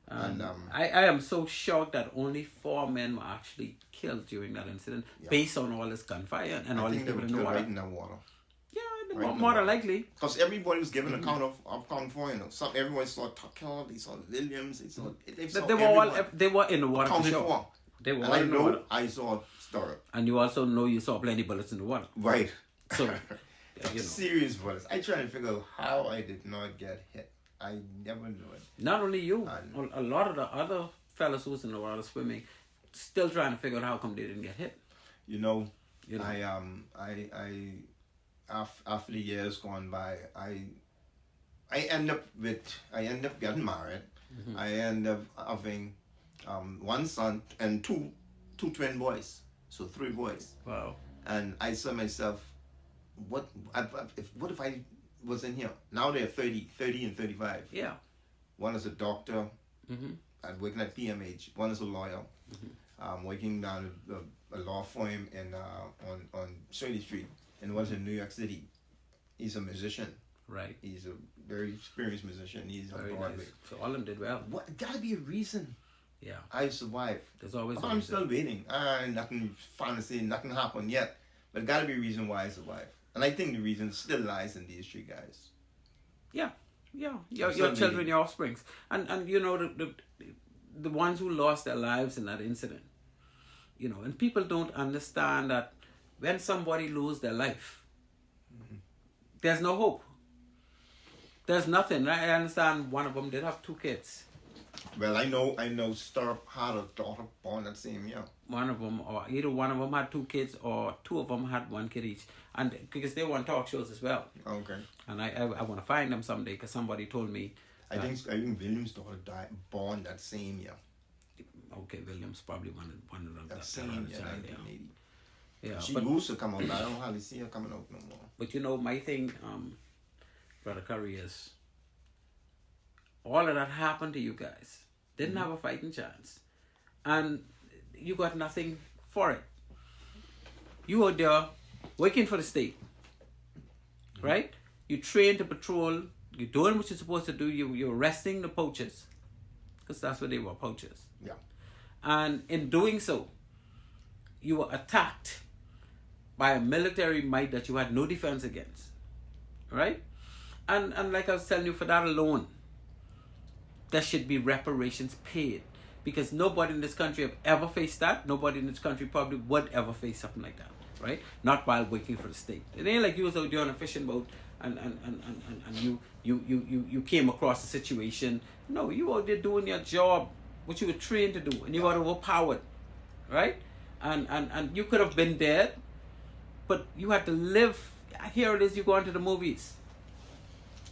Speaker 7: And
Speaker 6: I am so shocked that only 4 men were actually killed during that incident, based on all this gunfire and all
Speaker 7: I
Speaker 6: these
Speaker 7: think they
Speaker 6: people
Speaker 7: were
Speaker 6: in the
Speaker 7: killed
Speaker 6: water.
Speaker 7: right in the water.
Speaker 6: Yeah,
Speaker 7: Right in the
Speaker 6: more than
Speaker 7: water.
Speaker 6: likely.
Speaker 7: Because everybody was giving account of for, you know. Some everyone saw Tucker, they saw Williams, they saw
Speaker 6: They were all they were in the water for
Speaker 7: accounted
Speaker 6: sure.
Speaker 7: for.
Speaker 6: They were
Speaker 7: And
Speaker 6: all
Speaker 7: I
Speaker 6: in the water.
Speaker 7: know I saw Stirrup.
Speaker 6: And you also know you saw plenty bullets in the water.
Speaker 7: Right.
Speaker 6: So, you know.
Speaker 7: Serious bullets. I try to figure out how I did not get hit. I never knew it.
Speaker 6: Not only you, a lot of the other fellas who was in the water swimming, still trying to figure out how come they didn't get hit.
Speaker 7: You know,
Speaker 6: You know.
Speaker 7: I after the years gone by, I end up getting married. I end up having one son and two twin boys, so 3 boys.
Speaker 6: Wow.
Speaker 7: And I said to myself, what if I was in here? Now they're 30 and 35.
Speaker 6: Yeah.
Speaker 7: One is a doctor and working at PMH. One is a lawyer, working down a law firm in on Shirley Street, and one's in New York City. He's a musician.
Speaker 6: Right.
Speaker 7: He's a very experienced musician. He's on
Speaker 6: Very
Speaker 7: Broadway.
Speaker 6: nice. So all of them did well.
Speaker 7: What gotta be a reason
Speaker 6: Yeah.
Speaker 7: I survived.
Speaker 6: There's always a
Speaker 7: I'm
Speaker 6: reason.
Speaker 7: still waiting. Nothing fantasy, nothing happened yet. But gotta be a reason why I survived. And I think the reason still lies in these 3 guys.
Speaker 6: Yeah. Your
Speaker 7: Certainly.
Speaker 6: children, your offsprings. And you know, the ones who lost their lives in that incident. You know, and people don't understand that when somebody loses their life, there's no hope. There's nothing. Right? I understand one of them did have 2 kids.
Speaker 7: Well, I know Stirrup had a daughter born that same year.
Speaker 6: One of them, or either one of them had 2 kids, or 2 of them had 1 kid each. And because they were on talk shows as well.
Speaker 7: Okay.
Speaker 6: And I want to find them someday, because somebody told me.
Speaker 7: I think Williams' daughter born that same year.
Speaker 6: Okay, Williams probably one of them.
Speaker 7: That same year,
Speaker 6: child,
Speaker 7: 1980.
Speaker 6: yeah.
Speaker 7: She
Speaker 6: But
Speaker 7: used to come out, but I don't hardly see her coming out no more.
Speaker 6: But you know, my thing, Brother Curry, is all of that happened to you guys. Didn't have a fighting chance. And you got nothing for it. You were there working for the state. Right? You trained to patrol. You're doing what you're supposed to do. You're arresting the poachers. Because that's what they were, poachers.
Speaker 7: Yeah.
Speaker 6: And in doing so, you were attacked by a military might that you had no defense against. Right? And like I was telling you, for that alone, there should be reparations paid. Because nobody in this country have ever faced that. Nobody in this country probably would ever face something like that. Right? Not while working for the state. It ain't like you was out there on a fishing boat and you came across a situation. No, you out there doing your job, what you were trained to do, and you got overpowered. Right? And you could have been dead, but you had to live. Here it is, you go into the movies.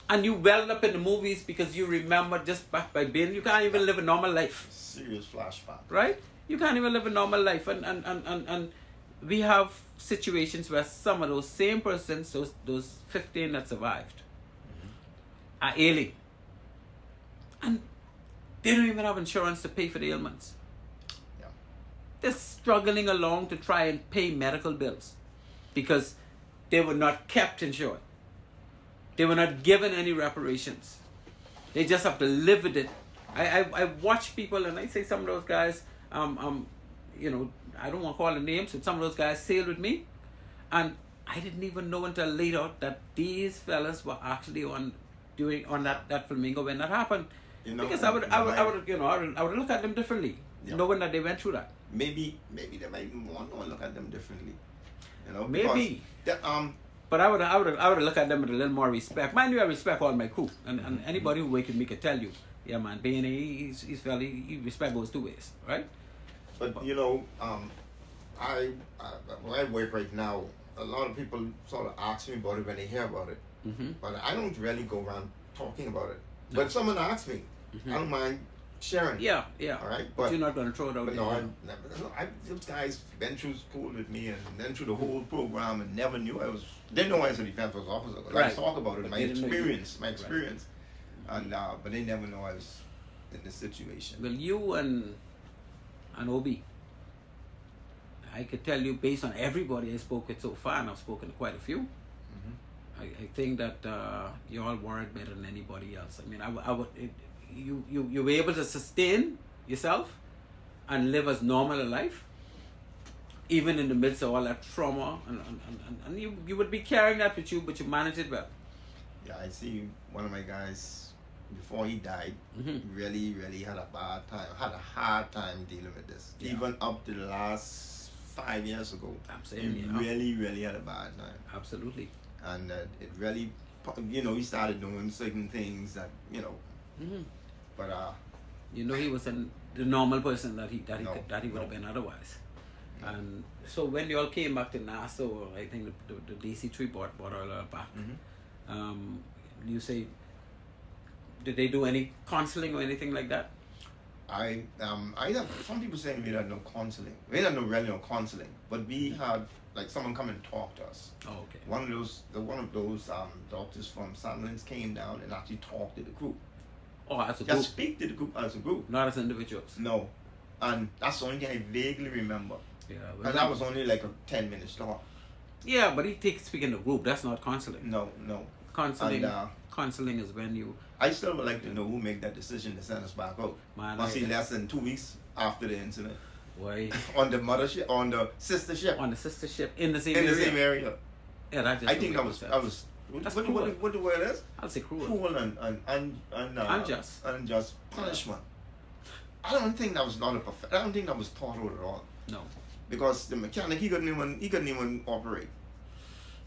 Speaker 6: And you welled up in the movies because you remember just by being, you can't even live a normal life.
Speaker 7: Serious flashback.
Speaker 6: Right? You can't even live a normal life. And we have situations where some of those same persons, those 15 that survived, are ailing. And they don't even have insurance to pay for the ailments.
Speaker 7: Yeah.
Speaker 6: They're struggling along to try and pay medical bills because they were not kept insured. They were not given any reparations. They just have to live with it. I watch people, and I say some of those guys, you know, I don't want to call the names, but some of those guys sailed with me, and I didn't even know until later that these fellas were actually on that Flamingo when that happened.
Speaker 7: You know,
Speaker 6: because I would look at them differently, knowing that they went through that.
Speaker 7: Maybe they might want to look at them differently. You know,
Speaker 6: Maybe.
Speaker 7: Because
Speaker 6: But I would look at them with a little more respect. Mind you, I respect all my crew, and anybody who works with me could tell you, yeah, man, being he's fairly, he respect goes 2 ways, right?
Speaker 7: But you know, where I work right now, a lot of people sort of ask me about it when they hear about it. But I don't really go around talking about it.
Speaker 6: No.
Speaker 7: But someone asks me, I don't mind sharing.
Speaker 6: Yeah.
Speaker 7: All right,
Speaker 6: But you're not going to throw it out
Speaker 7: But
Speaker 6: there.
Speaker 7: no, those guys been through school with me and then through the whole program and never knew didn't know I was a defense force officer.
Speaker 6: Right.
Speaker 7: I talk about it,
Speaker 6: But
Speaker 7: my
Speaker 6: they didn't know you.
Speaker 7: experience, and but they never know I was in this situation.
Speaker 6: Well, you and Obi, I could tell you based on everybody I spoke with so far, and I've spoken to quite a few, I think that you all warrant better than anybody else. I mean, you were able to sustain yourself and live as normal a life, even in the midst of all that trauma, and you would be carrying that with you, but you managed it well.
Speaker 7: Yeah, I see one of my guys, before he died, really had a bad time, had a hard time dealing with this.
Speaker 6: Yeah.
Speaker 7: Even up to the last 5 years ago.
Speaker 6: Absolutely.
Speaker 7: He really had a bad time.
Speaker 6: Absolutely.
Speaker 7: And it really, he started doing certain things that, but
Speaker 6: he was the normal person that he would have been otherwise.
Speaker 7: No.
Speaker 6: And so when you all came back to Nassau, I think the DC3 brought all back. You say, did they do any counseling or anything like that?
Speaker 7: I have some people saying we had no counseling. We had no counseling, but we had like someone come and talk to us.
Speaker 6: Oh, okay.
Speaker 7: One of those doctors from Sandlands came down and actually talked to the group.
Speaker 6: Oh, as a group.
Speaker 7: Just speak to the group as a group.
Speaker 6: Not as individuals.
Speaker 7: No, and that's the only thing I vaguely remember.
Speaker 6: Yeah.
Speaker 7: And that was only like a 10-minute talk.
Speaker 6: Yeah, but he takes speaking to group. That's not counseling.
Speaker 7: No.
Speaker 6: Counseling.
Speaker 7: And,
Speaker 6: counseling is when you.
Speaker 7: I still would like to know who made that decision to send us back out.
Speaker 6: Man,
Speaker 7: Must be less than 2 weeks after the incident.
Speaker 6: Why?
Speaker 7: On the mothership, on the sister ship.
Speaker 6: On the sister ship in the same
Speaker 7: in
Speaker 6: area.
Speaker 7: the same area.
Speaker 6: Yeah, that just.
Speaker 7: I think that was.
Speaker 6: That's
Speaker 7: What the word is?
Speaker 6: I'll say cruel.
Speaker 7: Cruel and unjust punishment. I don't think that was I don't think that was thought out at all.
Speaker 6: No.
Speaker 7: Because the mechanic he couldn't even operate.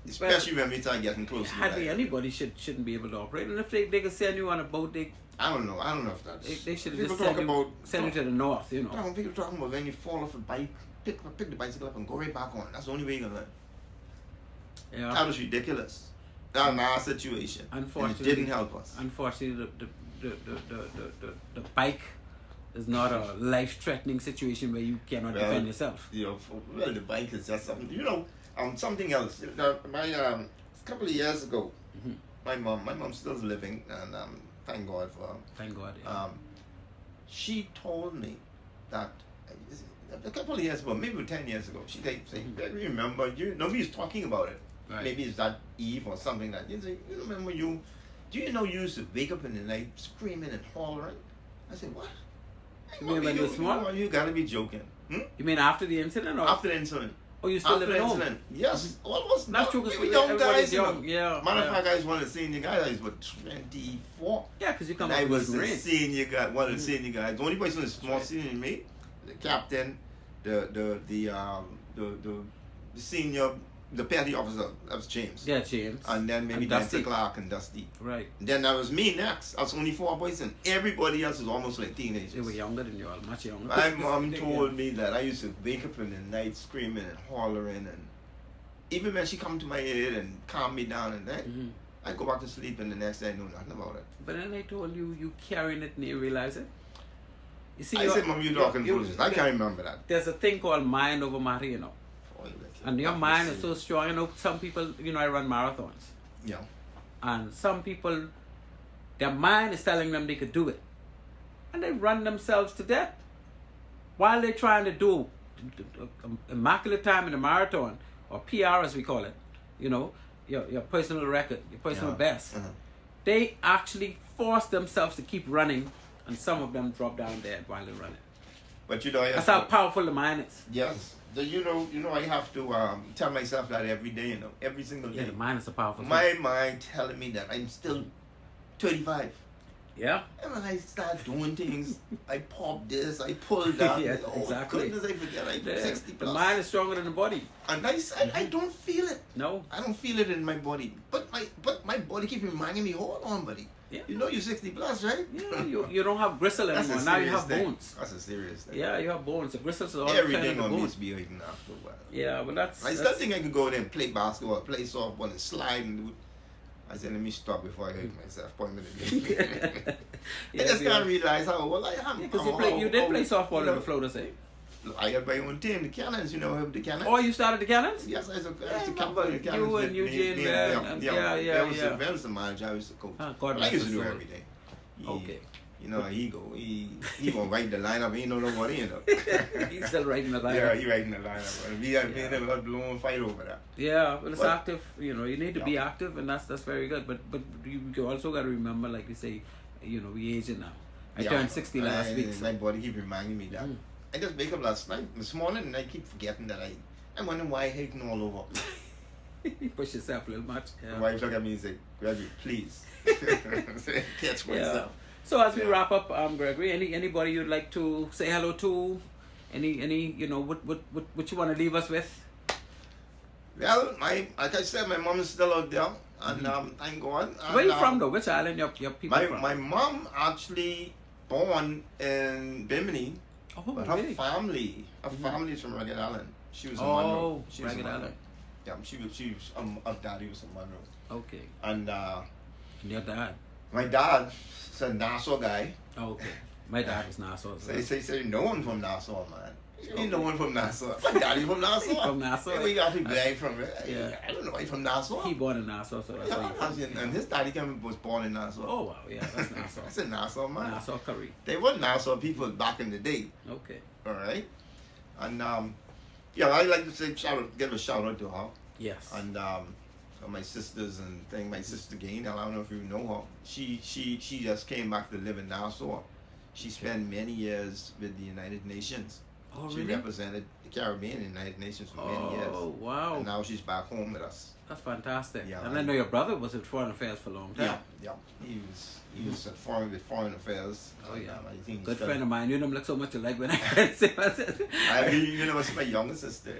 Speaker 7: Especially when we start getting close.
Speaker 6: Hardly anybody shouldn't be able to operate, and if they could send you on a boat,
Speaker 7: I don't know if that's.
Speaker 6: They should
Speaker 7: people
Speaker 6: just send you to the north,
Speaker 7: People talking about when you fall off a bike, pick the bicycle up and go right back on. That's the only way you're gonna learn.
Speaker 6: Yeah.
Speaker 7: That was ridiculous. That was our situation.
Speaker 6: Unfortunately,
Speaker 7: and it didn't help us.
Speaker 6: Unfortunately, the bike is not a life-threatening situation where you cannot defend yourself.
Speaker 7: The bike is just something. Something else. A couple of years ago, my mom still's living, and thank God for her.
Speaker 6: Thank God. Yeah.
Speaker 7: She told me that a couple of years ago, maybe 10 years ago, she said, "Gregory, remember nobody was talking about it.
Speaker 6: Right.
Speaker 7: Maybe it's that Eve or something like that. You say, you remember you? Do you know you used to wake up in the night screaming and hollering?" I said, "What?
Speaker 6: You mean when you were small?
Speaker 7: You gotta be joking."
Speaker 6: You mean after the incident or
Speaker 7: after the incident?
Speaker 6: Oh, you still live at home?
Speaker 7: Yes, almost.
Speaker 6: That's true, because
Speaker 7: we young guys.
Speaker 6: Young. Yeah.
Speaker 7: Matter of fact, I was one of the senior guys. I was 24.
Speaker 6: Yeah, because you come
Speaker 7: and
Speaker 6: up
Speaker 7: I was
Speaker 6: with
Speaker 7: the senior guy, one of the senior guys. The only person that's more senior than me, the captain, the senior, the petty officer. That was James.
Speaker 6: Yeah, James.
Speaker 7: And then maybe Dusty Clark and Dusty.
Speaker 6: Right.
Speaker 7: Then that was me next. I was only 4 boys, and everybody else was almost like teenagers.
Speaker 6: They were younger than you all, much younger.
Speaker 7: My mom told me that I used to wake up in the night screaming and hollering, and even when she come to my aid and calm me down, and then I go back to sleep, and the next day I know nothing about it.
Speaker 6: But then I told you carrying it and you realize it. You see,
Speaker 7: I said, "Mom, you're talking foolishness." I can't remember that.
Speaker 6: There's a thing called mind over matter, And your mind is so strong. Some people, I run marathons.
Speaker 7: Yeah.
Speaker 6: And some people, their mind is telling them they could do it. And they run themselves to death. While they're trying to do immaculate time in the marathon, or PR as we call it, your personal record, your personal best. They actually force themselves to keep running, and some of them drop down dead while they're running.
Speaker 7: But
Speaker 6: that's how powerful the mind is.
Speaker 7: Yes. I have to tell myself that every day, every single day.
Speaker 6: Yeah, the mind is a powerful thing.
Speaker 7: My mind telling me that I'm still 35.
Speaker 6: Yeah.
Speaker 7: And when I start doing things, I pop this, I pull that.
Speaker 6: Yeah, exactly.
Speaker 7: Goodness, I forget I'm 60 plus.
Speaker 6: The mind is stronger than the body.
Speaker 7: And I don't feel it.
Speaker 6: No.
Speaker 7: I don't feel it in my body. But my body keeps reminding me, hold on, buddy. Yeah. You're 60 plus, right?
Speaker 6: Yeah, you don't have gristle anymore. Now you have bones.
Speaker 7: That's a serious thing.
Speaker 6: Yeah, you have bones. The bristles are all
Speaker 7: everything on me is be eaten after a while.
Speaker 6: Yeah, but
Speaker 7: I still think I could go there and play basketball, play softball, and slide and do. I said, let me stop before I hurt myself. Point me again. I just can't realize how well I am.
Speaker 6: Because you did play softball in the floaters, eh?
Speaker 7: I had my own team, the Cannons. You know the Cannons?
Speaker 6: Oh, you started the Cannons?
Speaker 7: Yes, I was the captain of the Cannons.
Speaker 6: You and Eugene
Speaker 7: That was the manager. I was the coach. I used to do every day.
Speaker 6: Okay.
Speaker 7: He gonna write the lineup. He know nobody,
Speaker 6: He's still writing the lineup.
Speaker 7: Yeah, he writing the lineup. We had made a blown fight over that.
Speaker 6: Yeah, but it's active. You need to be active, and that's very good. But you also got to remember, like you say, we aging now. I turned 60 last week. So.
Speaker 7: My body keep reminding me that. I just wake up this morning, and I keep forgetting that I'm wondering why I hating all over.
Speaker 6: You push yourself a little much. Yeah.
Speaker 7: My wife look at me and say, Gregory, please. Catch myself.
Speaker 6: Yeah. So as we wrap up, Gregory, anybody you'd like to say hello to? Any what you want to leave us with?
Speaker 7: Well, like I said, my mom is still out there, and thank God. And,
Speaker 6: where you from though? Which island your people from?
Speaker 7: My mom actually born in Bimini, but her
Speaker 6: really?
Speaker 7: family is from Ragged Island. She was a
Speaker 6: Monroe.
Speaker 7: Monroe. She was
Speaker 6: Ragged
Speaker 7: a Monroe.
Speaker 6: Island.
Speaker 7: Yeah, she was her daddy was a Monroe.
Speaker 6: Okay.
Speaker 7: And
Speaker 6: your dad?
Speaker 7: my dad is a Nassau guy.
Speaker 6: Oh, okay. My dad was Nassau.
Speaker 7: So they say no one from Nassau, man. Ain't no one from Nassau. My daddy from Nassau.
Speaker 6: From Nassau.
Speaker 7: We got people from it.
Speaker 6: Yeah.
Speaker 7: I don't know why from Nassau.
Speaker 6: He born in Nassau, so that's why you
Speaker 7: And his daddy was born in Nassau.
Speaker 6: Oh wow, yeah, that's Nassau.
Speaker 7: That's a Nassau, man.
Speaker 6: Nassau curry.
Speaker 7: They were Nassau people back in the day.
Speaker 6: Okay.
Speaker 7: All right. And I like to say give a shout out to her.
Speaker 6: Yes.
Speaker 7: And my sisters and thing. My sister Gain, I don't know if you know her. She just came back to live in Nassau. She spent many years with the United Nations.
Speaker 6: Oh,
Speaker 7: She
Speaker 6: really?
Speaker 7: represented the Caribbean in the United Nations for many years.
Speaker 6: Oh, wow.
Speaker 7: And now she's back home with us.
Speaker 6: That's fantastic.
Speaker 7: Yeah,
Speaker 6: And I know your brother was with Foreign Affairs for a long time.
Speaker 7: Yeah. He was at foreign affairs.
Speaker 6: Oh, yeah.
Speaker 7: I think
Speaker 6: Good friend of mine. You don't look so much alike when I say
Speaker 7: you know, it's my younger sister.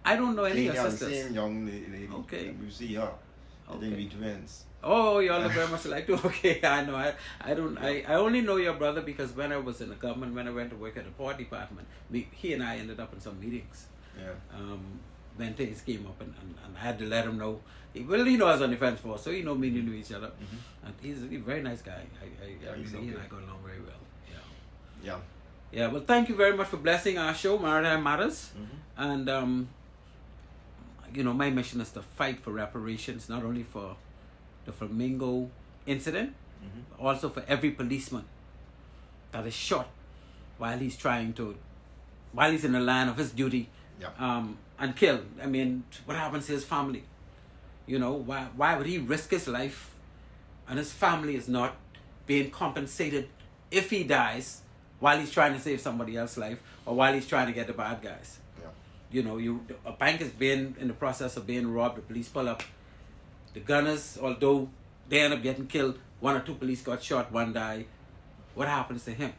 Speaker 6: I don't know any of your
Speaker 7: The
Speaker 6: sisters.
Speaker 7: same young lady.
Speaker 6: Okay.
Speaker 7: You see her. I think we twins.
Speaker 6: Oh, y'all look very much alike too. Okay, I know. I only know your brother because when I was in the government, when I went to work at the port department, he and I ended up in some meetings.
Speaker 7: Yeah.
Speaker 6: When things came up and I had to let him know. He was on the defense force, so me knew each other. And he's a very nice guy. He and I got along very well. Yeah.
Speaker 7: Yeah.
Speaker 6: Well, thank you very much for blessing our show, Maritime Matters. And my mission is to fight for reparations, not only for the Flamingo incident, but also for every policeman that is shot while he's in the line of his duty, and killed. I mean, what happens to his family? Why would he risk his life and his family is not being compensated if he dies while he's trying to save somebody else's life or while he's trying to get the bad guys? A bank is being in the process of being robbed, the police pull up. The gunners, although they end up getting killed, 1 or 2 police got shot, 1 died. What happens to him?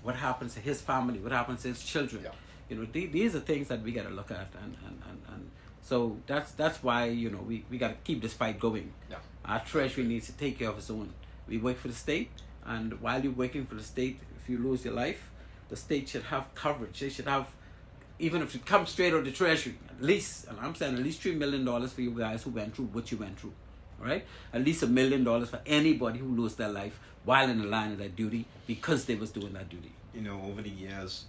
Speaker 6: What happens to his family? What happens to his children?
Speaker 7: Yeah.
Speaker 6: These are things that we got to look at, and so that's why we got to keep this fight going.
Speaker 7: Yeah.
Speaker 6: Our treasury needs to take care of its own. We work for the state, and while you're working for the state, if you lose your life, the state should have coverage. They should have, even if it comes straight out of the treasury, at least, and I'm saying at least $3 million for you guys who went through what you went through. All right? At least $1 million for anybody who lost their life while in the line of that duty because they was doing that duty.
Speaker 7: Over the years,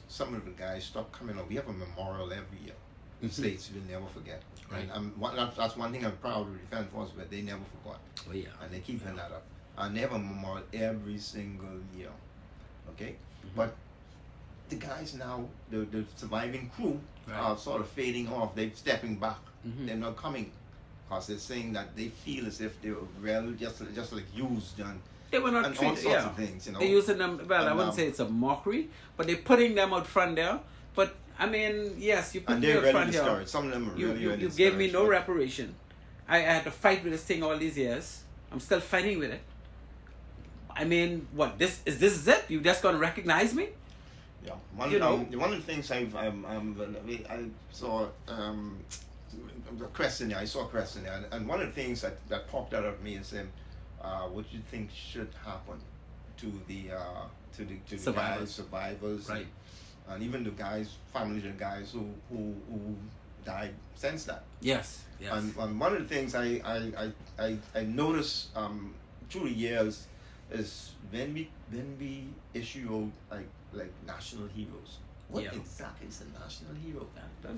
Speaker 7: some of the guys stopped coming up. We have a memorial every year. The states will never forget.
Speaker 6: Right.
Speaker 7: And that's one thing I'm proud of the Defense Force, but they never forgot.
Speaker 6: Oh, yeah.
Speaker 7: And they keep that up. And they have a memorial every single year. Okay? But the guys now, the surviving crew, are sort of fading off. They're stepping back. They're not coming because they're saying that they feel as if they were just like used and
Speaker 6: they were not
Speaker 7: all
Speaker 6: treated,
Speaker 7: sorts of things.
Speaker 6: They're using them. Well, I wouldn't say it's a mockery, but they're putting them out front there. But I mean, yes, you put me out front there.
Speaker 7: Some of them are really
Speaker 6: you gave me no reparation. I had to fight with this thing all these years. I'm still fighting with it. I mean, what this is it? You just gonna recognize me?
Speaker 7: Yeah. One of the things I saw a questionnaire. I saw a questionnaire, and one of the things that popped out of me is what do you think should happen to the survivors,
Speaker 6: right?
Speaker 7: And even the families of the guys who died since that.
Speaker 6: Yes.
Speaker 7: And one of the things I noticed through the years is when we issue like national heroes. What exactly is a national hero?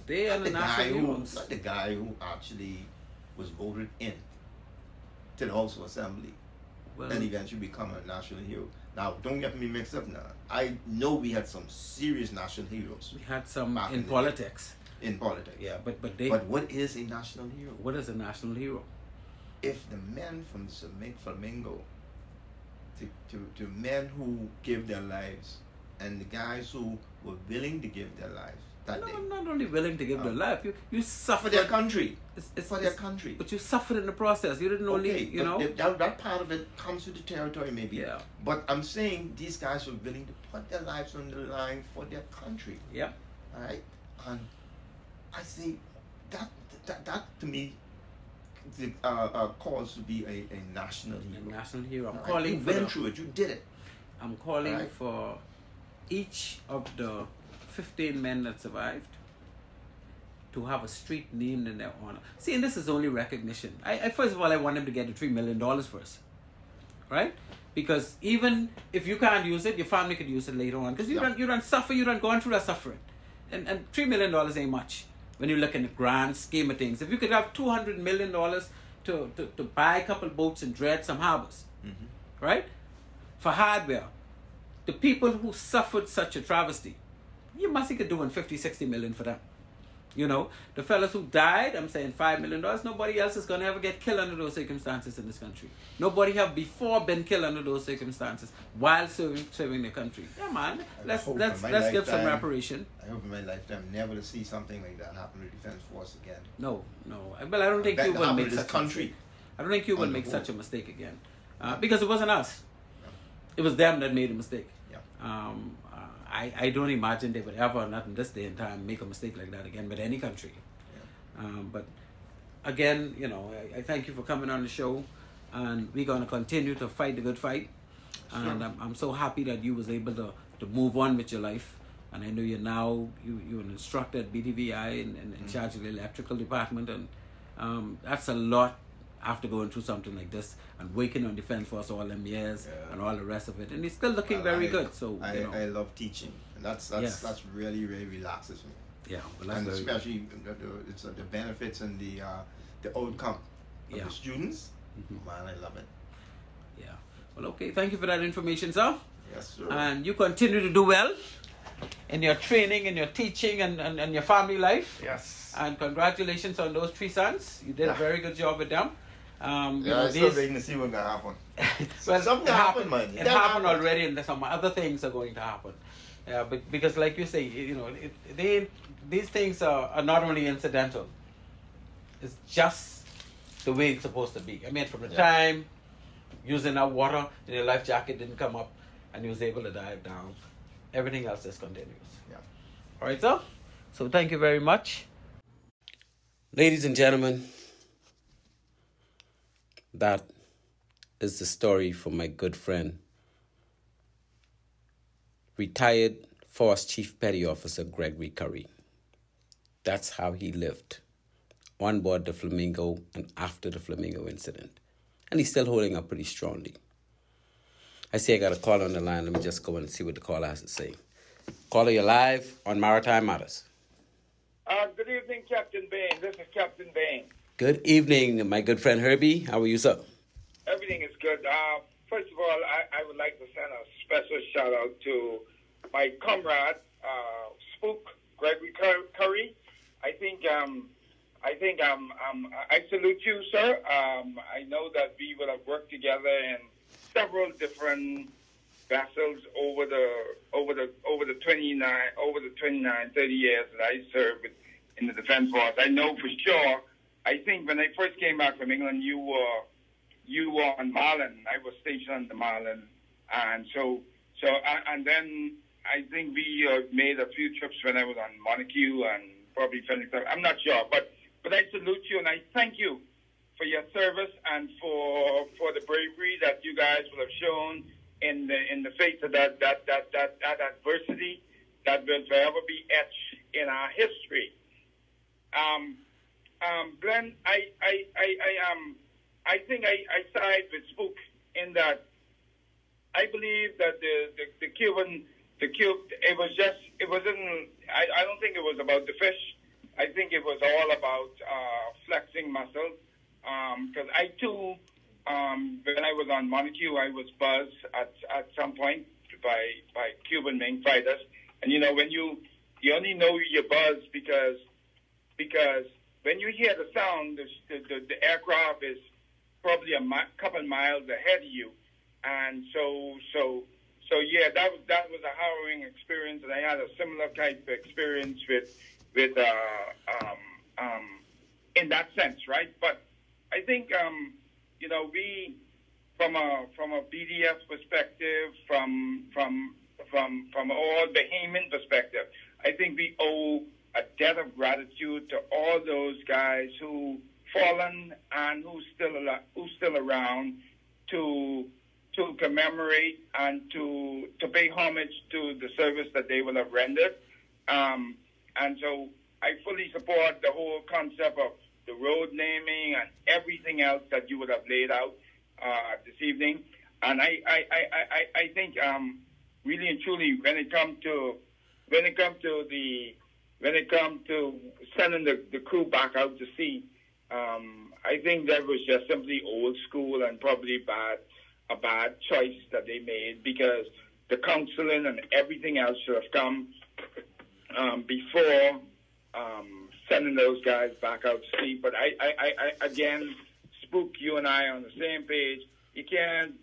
Speaker 6: They are the national heroes.
Speaker 7: Not the guy who actually was voted in to the House of Assembly and eventually become a national hero. Now, don't get me mixed up now. I know we had some serious national heroes.
Speaker 6: We had some in politics.
Speaker 7: In politics.
Speaker 6: Yeah, but
Speaker 7: what is a national hero?
Speaker 6: What is a national hero?
Speaker 7: If the men from the Flamingo to men who give their lives and the guys who were willing to give their lives that day.
Speaker 6: No, not only willing to give their life, you suffered
Speaker 7: For their country.
Speaker 6: It's
Speaker 7: For their country.
Speaker 6: But you suffered in the process. You didn't only,
Speaker 7: Okay,
Speaker 6: you know.
Speaker 7: that part of it comes with the territory, maybe.
Speaker 6: Yeah.
Speaker 7: But I'm saying these guys were willing to put their lives on the line for their country.
Speaker 6: Yeah.
Speaker 7: All right, and I say that to me, calls to be a national hero.
Speaker 6: A national hero. I'm
Speaker 7: All
Speaker 6: calling
Speaker 7: you
Speaker 6: for
Speaker 7: went through it. You did it.
Speaker 6: I'm calling
Speaker 7: Right.
Speaker 6: for each of the 15 men that survived to have a street named in their honor. See, and this is only recognition. I first of all, I want them to get the $3 million first, right? Because even if you can't use it, your family could use it later on. Because you don't suffer, you don't go through that suffering, and $3 million ain't much when you look in the grand scheme of things. If you could have $200 million to buy a couple boats and dredge some harbors, right? For hardware, the people who suffered such a travesty, you must think of doing 50, 60 million for them. You know, the fellas who died, I'm saying $5 million. Nobody else is going to ever get killed under those circumstances in this country. Nobody have before been killed under those circumstances while serving their country. Yeah, man. Let's give some reparation.
Speaker 7: I hope in my lifetime never to see something like that happen to the Defense Force again.
Speaker 6: No. But I don't think Cuba will make such a mistake. I don't think Cuba will make
Speaker 7: whole.
Speaker 6: such a mistake again. Because it wasn't us. It was them that made a mistake.
Speaker 7: Yeah.
Speaker 6: I don't imagine they would ever, not in this day and time, make a mistake like that again with any country.
Speaker 7: Yeah.
Speaker 6: But again, you know, I thank you for coming on the show, and we're going to continue to fight the good fight.
Speaker 7: Sure.
Speaker 6: And I'm so happy that you was able to move on with your life. And I know you're an instructor at BTVI and in charge of the electrical department, and that's a lot after going through something like this and working on Defense Force all them years and all the rest of it, and he's still looking very good. So
Speaker 7: I love teaching, and that's really relaxes me.
Speaker 6: Yeah, well, that's
Speaker 7: and
Speaker 6: very
Speaker 7: especially it's the benefits and the outcome of the students. Man, I love it.
Speaker 6: Yeah. Well, okay. Thank you for that information, sir.
Speaker 7: Yes, sir.
Speaker 6: And you continue to do well in your training, in your teaching, and your family life.
Speaker 7: Yes.
Speaker 6: And congratulations on those 3 sons. You did a very good job with them.
Speaker 7: I'm still waiting to see what's going to happen.
Speaker 6: Well,
Speaker 7: something happened, man.
Speaker 6: It happened already, and some other things are going to happen. Yeah, but because like you say, you know, these things are not only incidental. It's just the way it's supposed to be. I mean, from the time using that water and your life jacket didn't come up and you was able to dive down, everything else just continues.
Speaker 7: Yeah.
Speaker 6: All right, sir? So thank you very much. Ladies and gentlemen, that is the story from my good friend, retired Force Chief Petty Officer Gregory Curry. That's how he lived on board the Flamingo and after the Flamingo incident. And he's still holding up pretty strongly. I see I got a caller on the line. Let me just go and see what the caller has to say. Caller, you're live on Maritime Matters.
Speaker 3: Good evening, Captain Bain. This is Captain Bain.
Speaker 6: Good evening, my good friend Herbie. How are you, sir?
Speaker 3: Everything is good. First of all, I would like to send a special shout out to my comrade, Spook Gregory Curry. I salute you, sir. I know that we will have worked together in several different vessels over the 30 years that I served in the Defense Force. I know for sure. I think when I first came back from England, you were on Marlin. I was stationed on the Marlin, and and then I think we made a few trips when I was on Montague and probably Phoenix. I'm not sure, but I salute you and I thank you for your service and for the bravery that you guys will have shown in the face of that adversity that will forever be etched in our history. Glenn, I think I side with Spook in that I believe that the Cuban, it wasn't, I don't think it was about the fish. I think it was all about flexing muscle. Because I too, when I was on Montague, I was buzzed at some point by Cuban main fighters. And you know, when you only know you're buzzed because when you hear the sound, the aircraft is probably a couple miles ahead of you. and yeah, that was a harrowing experience, and I had a similar type of experience with in that sense, right? But I think we from a BDF perspective, from all Bahamian perspective, I think we owe a debt of gratitude to all those guys who fallen and who's still around to commemorate and to pay homage to the service that they will have rendered. And so I fully support the whole concept of the road naming and everything else that you would have laid out this evening. And I think really and truly when it comes to sending the crew back out to sea, I think that was just simply old school and probably a bad choice that they made, because the counseling and everything else should have come before sending those guys back out to sea. But I again, Spook, you and I are on the same page. You can't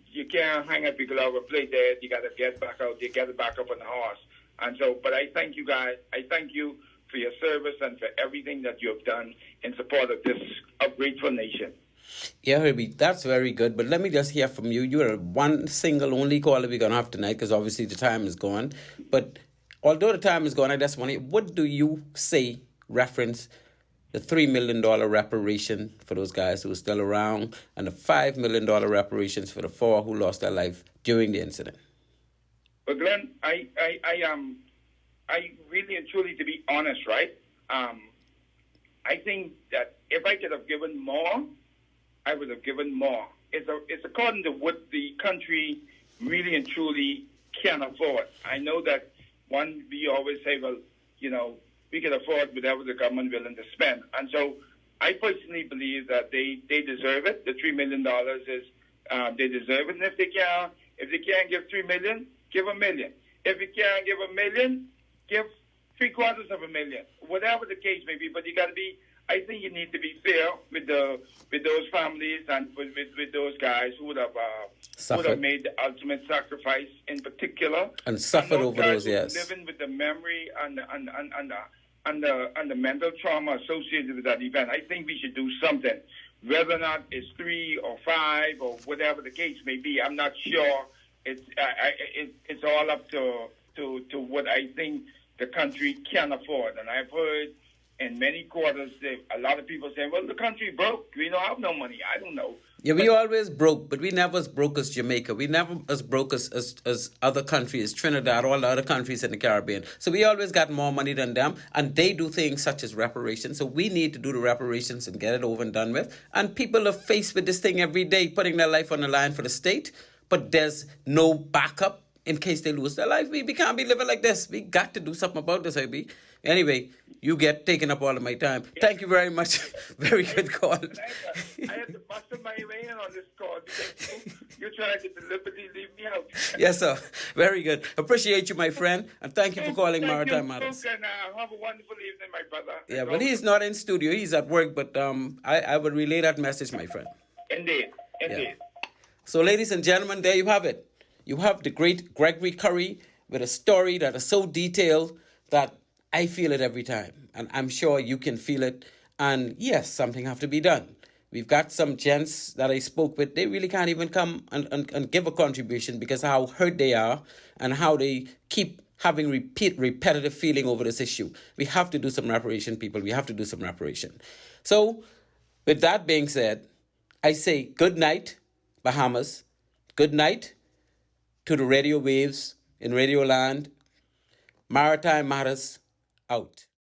Speaker 3: hang up your glove or play dead. You got to get back out. You get it back up on the horse. And so, but I thank you guys. I thank you for your service and for everything that you have done in support of this grateful nation.
Speaker 6: Yeah, Herbie, that's very good. But let me just hear from you. You are one single only caller we're going to have tonight, because obviously the time is gone. But although the time is gone, I just want to, what do you say, reference the $3 million reparation for those guys who are still around, and the $5 million reparations for the 4 who lost their life during the incident?
Speaker 3: But Glenn, I really and truly, to be honest, right? I think that if I could have given more, I would have given more. It's according to what the country really and truly can afford. I know that we always say, well, we can afford whatever the government willing to spend. And so I personally believe that they deserve it. The $3 million is, they deserve it. And if they can't give $3 million, give $1 million. If you can't give $1 million, give $750,000. Whatever the case may be. But you got to be, I think you need to be fair with those families and with those guys who would have made the ultimate sacrifice in particular,
Speaker 6: and suffered over those years,
Speaker 3: living with the memory and the mental trauma associated with that event. I think we should do something, whether or not it's 3 or 5 or whatever the case may be. I'm not sure. It's all up to what I think the country can afford, and I've heard in many quarters, a lot of people say, well, the country broke. We don't have no money. I don't know. Yeah,
Speaker 6: we always broke, but we never as broke as Jamaica. We never as broke as other countries, Trinidad, all the other countries in the Caribbean. So we always got more money than them, and they do things such as reparations. So we need to do the reparations and get it over and done with. And people are faced with this thing every day, putting their life on the line for the state, but there's no backup in case they lose their life. We can't be living like this. We got to do something about this, AB. Anyway, you get taken up all of my time. Thank you very much. Very good call.
Speaker 3: I had to muscle my way in on this call because you tried to deliberately leave me out.
Speaker 6: Yes, sir. Very good. Appreciate you, my friend. And thank you for calling Maritime Matters.
Speaker 3: And have a wonderful evening, my brother.
Speaker 6: Yeah, but he's not in studio. He's at work. But I would relay that message, my friend.
Speaker 3: Indeed.
Speaker 6: Yeah. So, ladies and gentlemen, there you have it. You have the great Gregory Curry with a story that is so detailed that I feel it every time. And I'm sure you can feel it. And yes, something have to be done. We've got some gents that I spoke with. They really can't even come and give a contribution because of how hurt they are and how they keep having repetitive feeling over this issue. We have to do some reparation, people. We have to do some reparation. So, with that being said, I say good night, Bahamas. Good night to the radio waves in Radio Land. Maritime Matters out.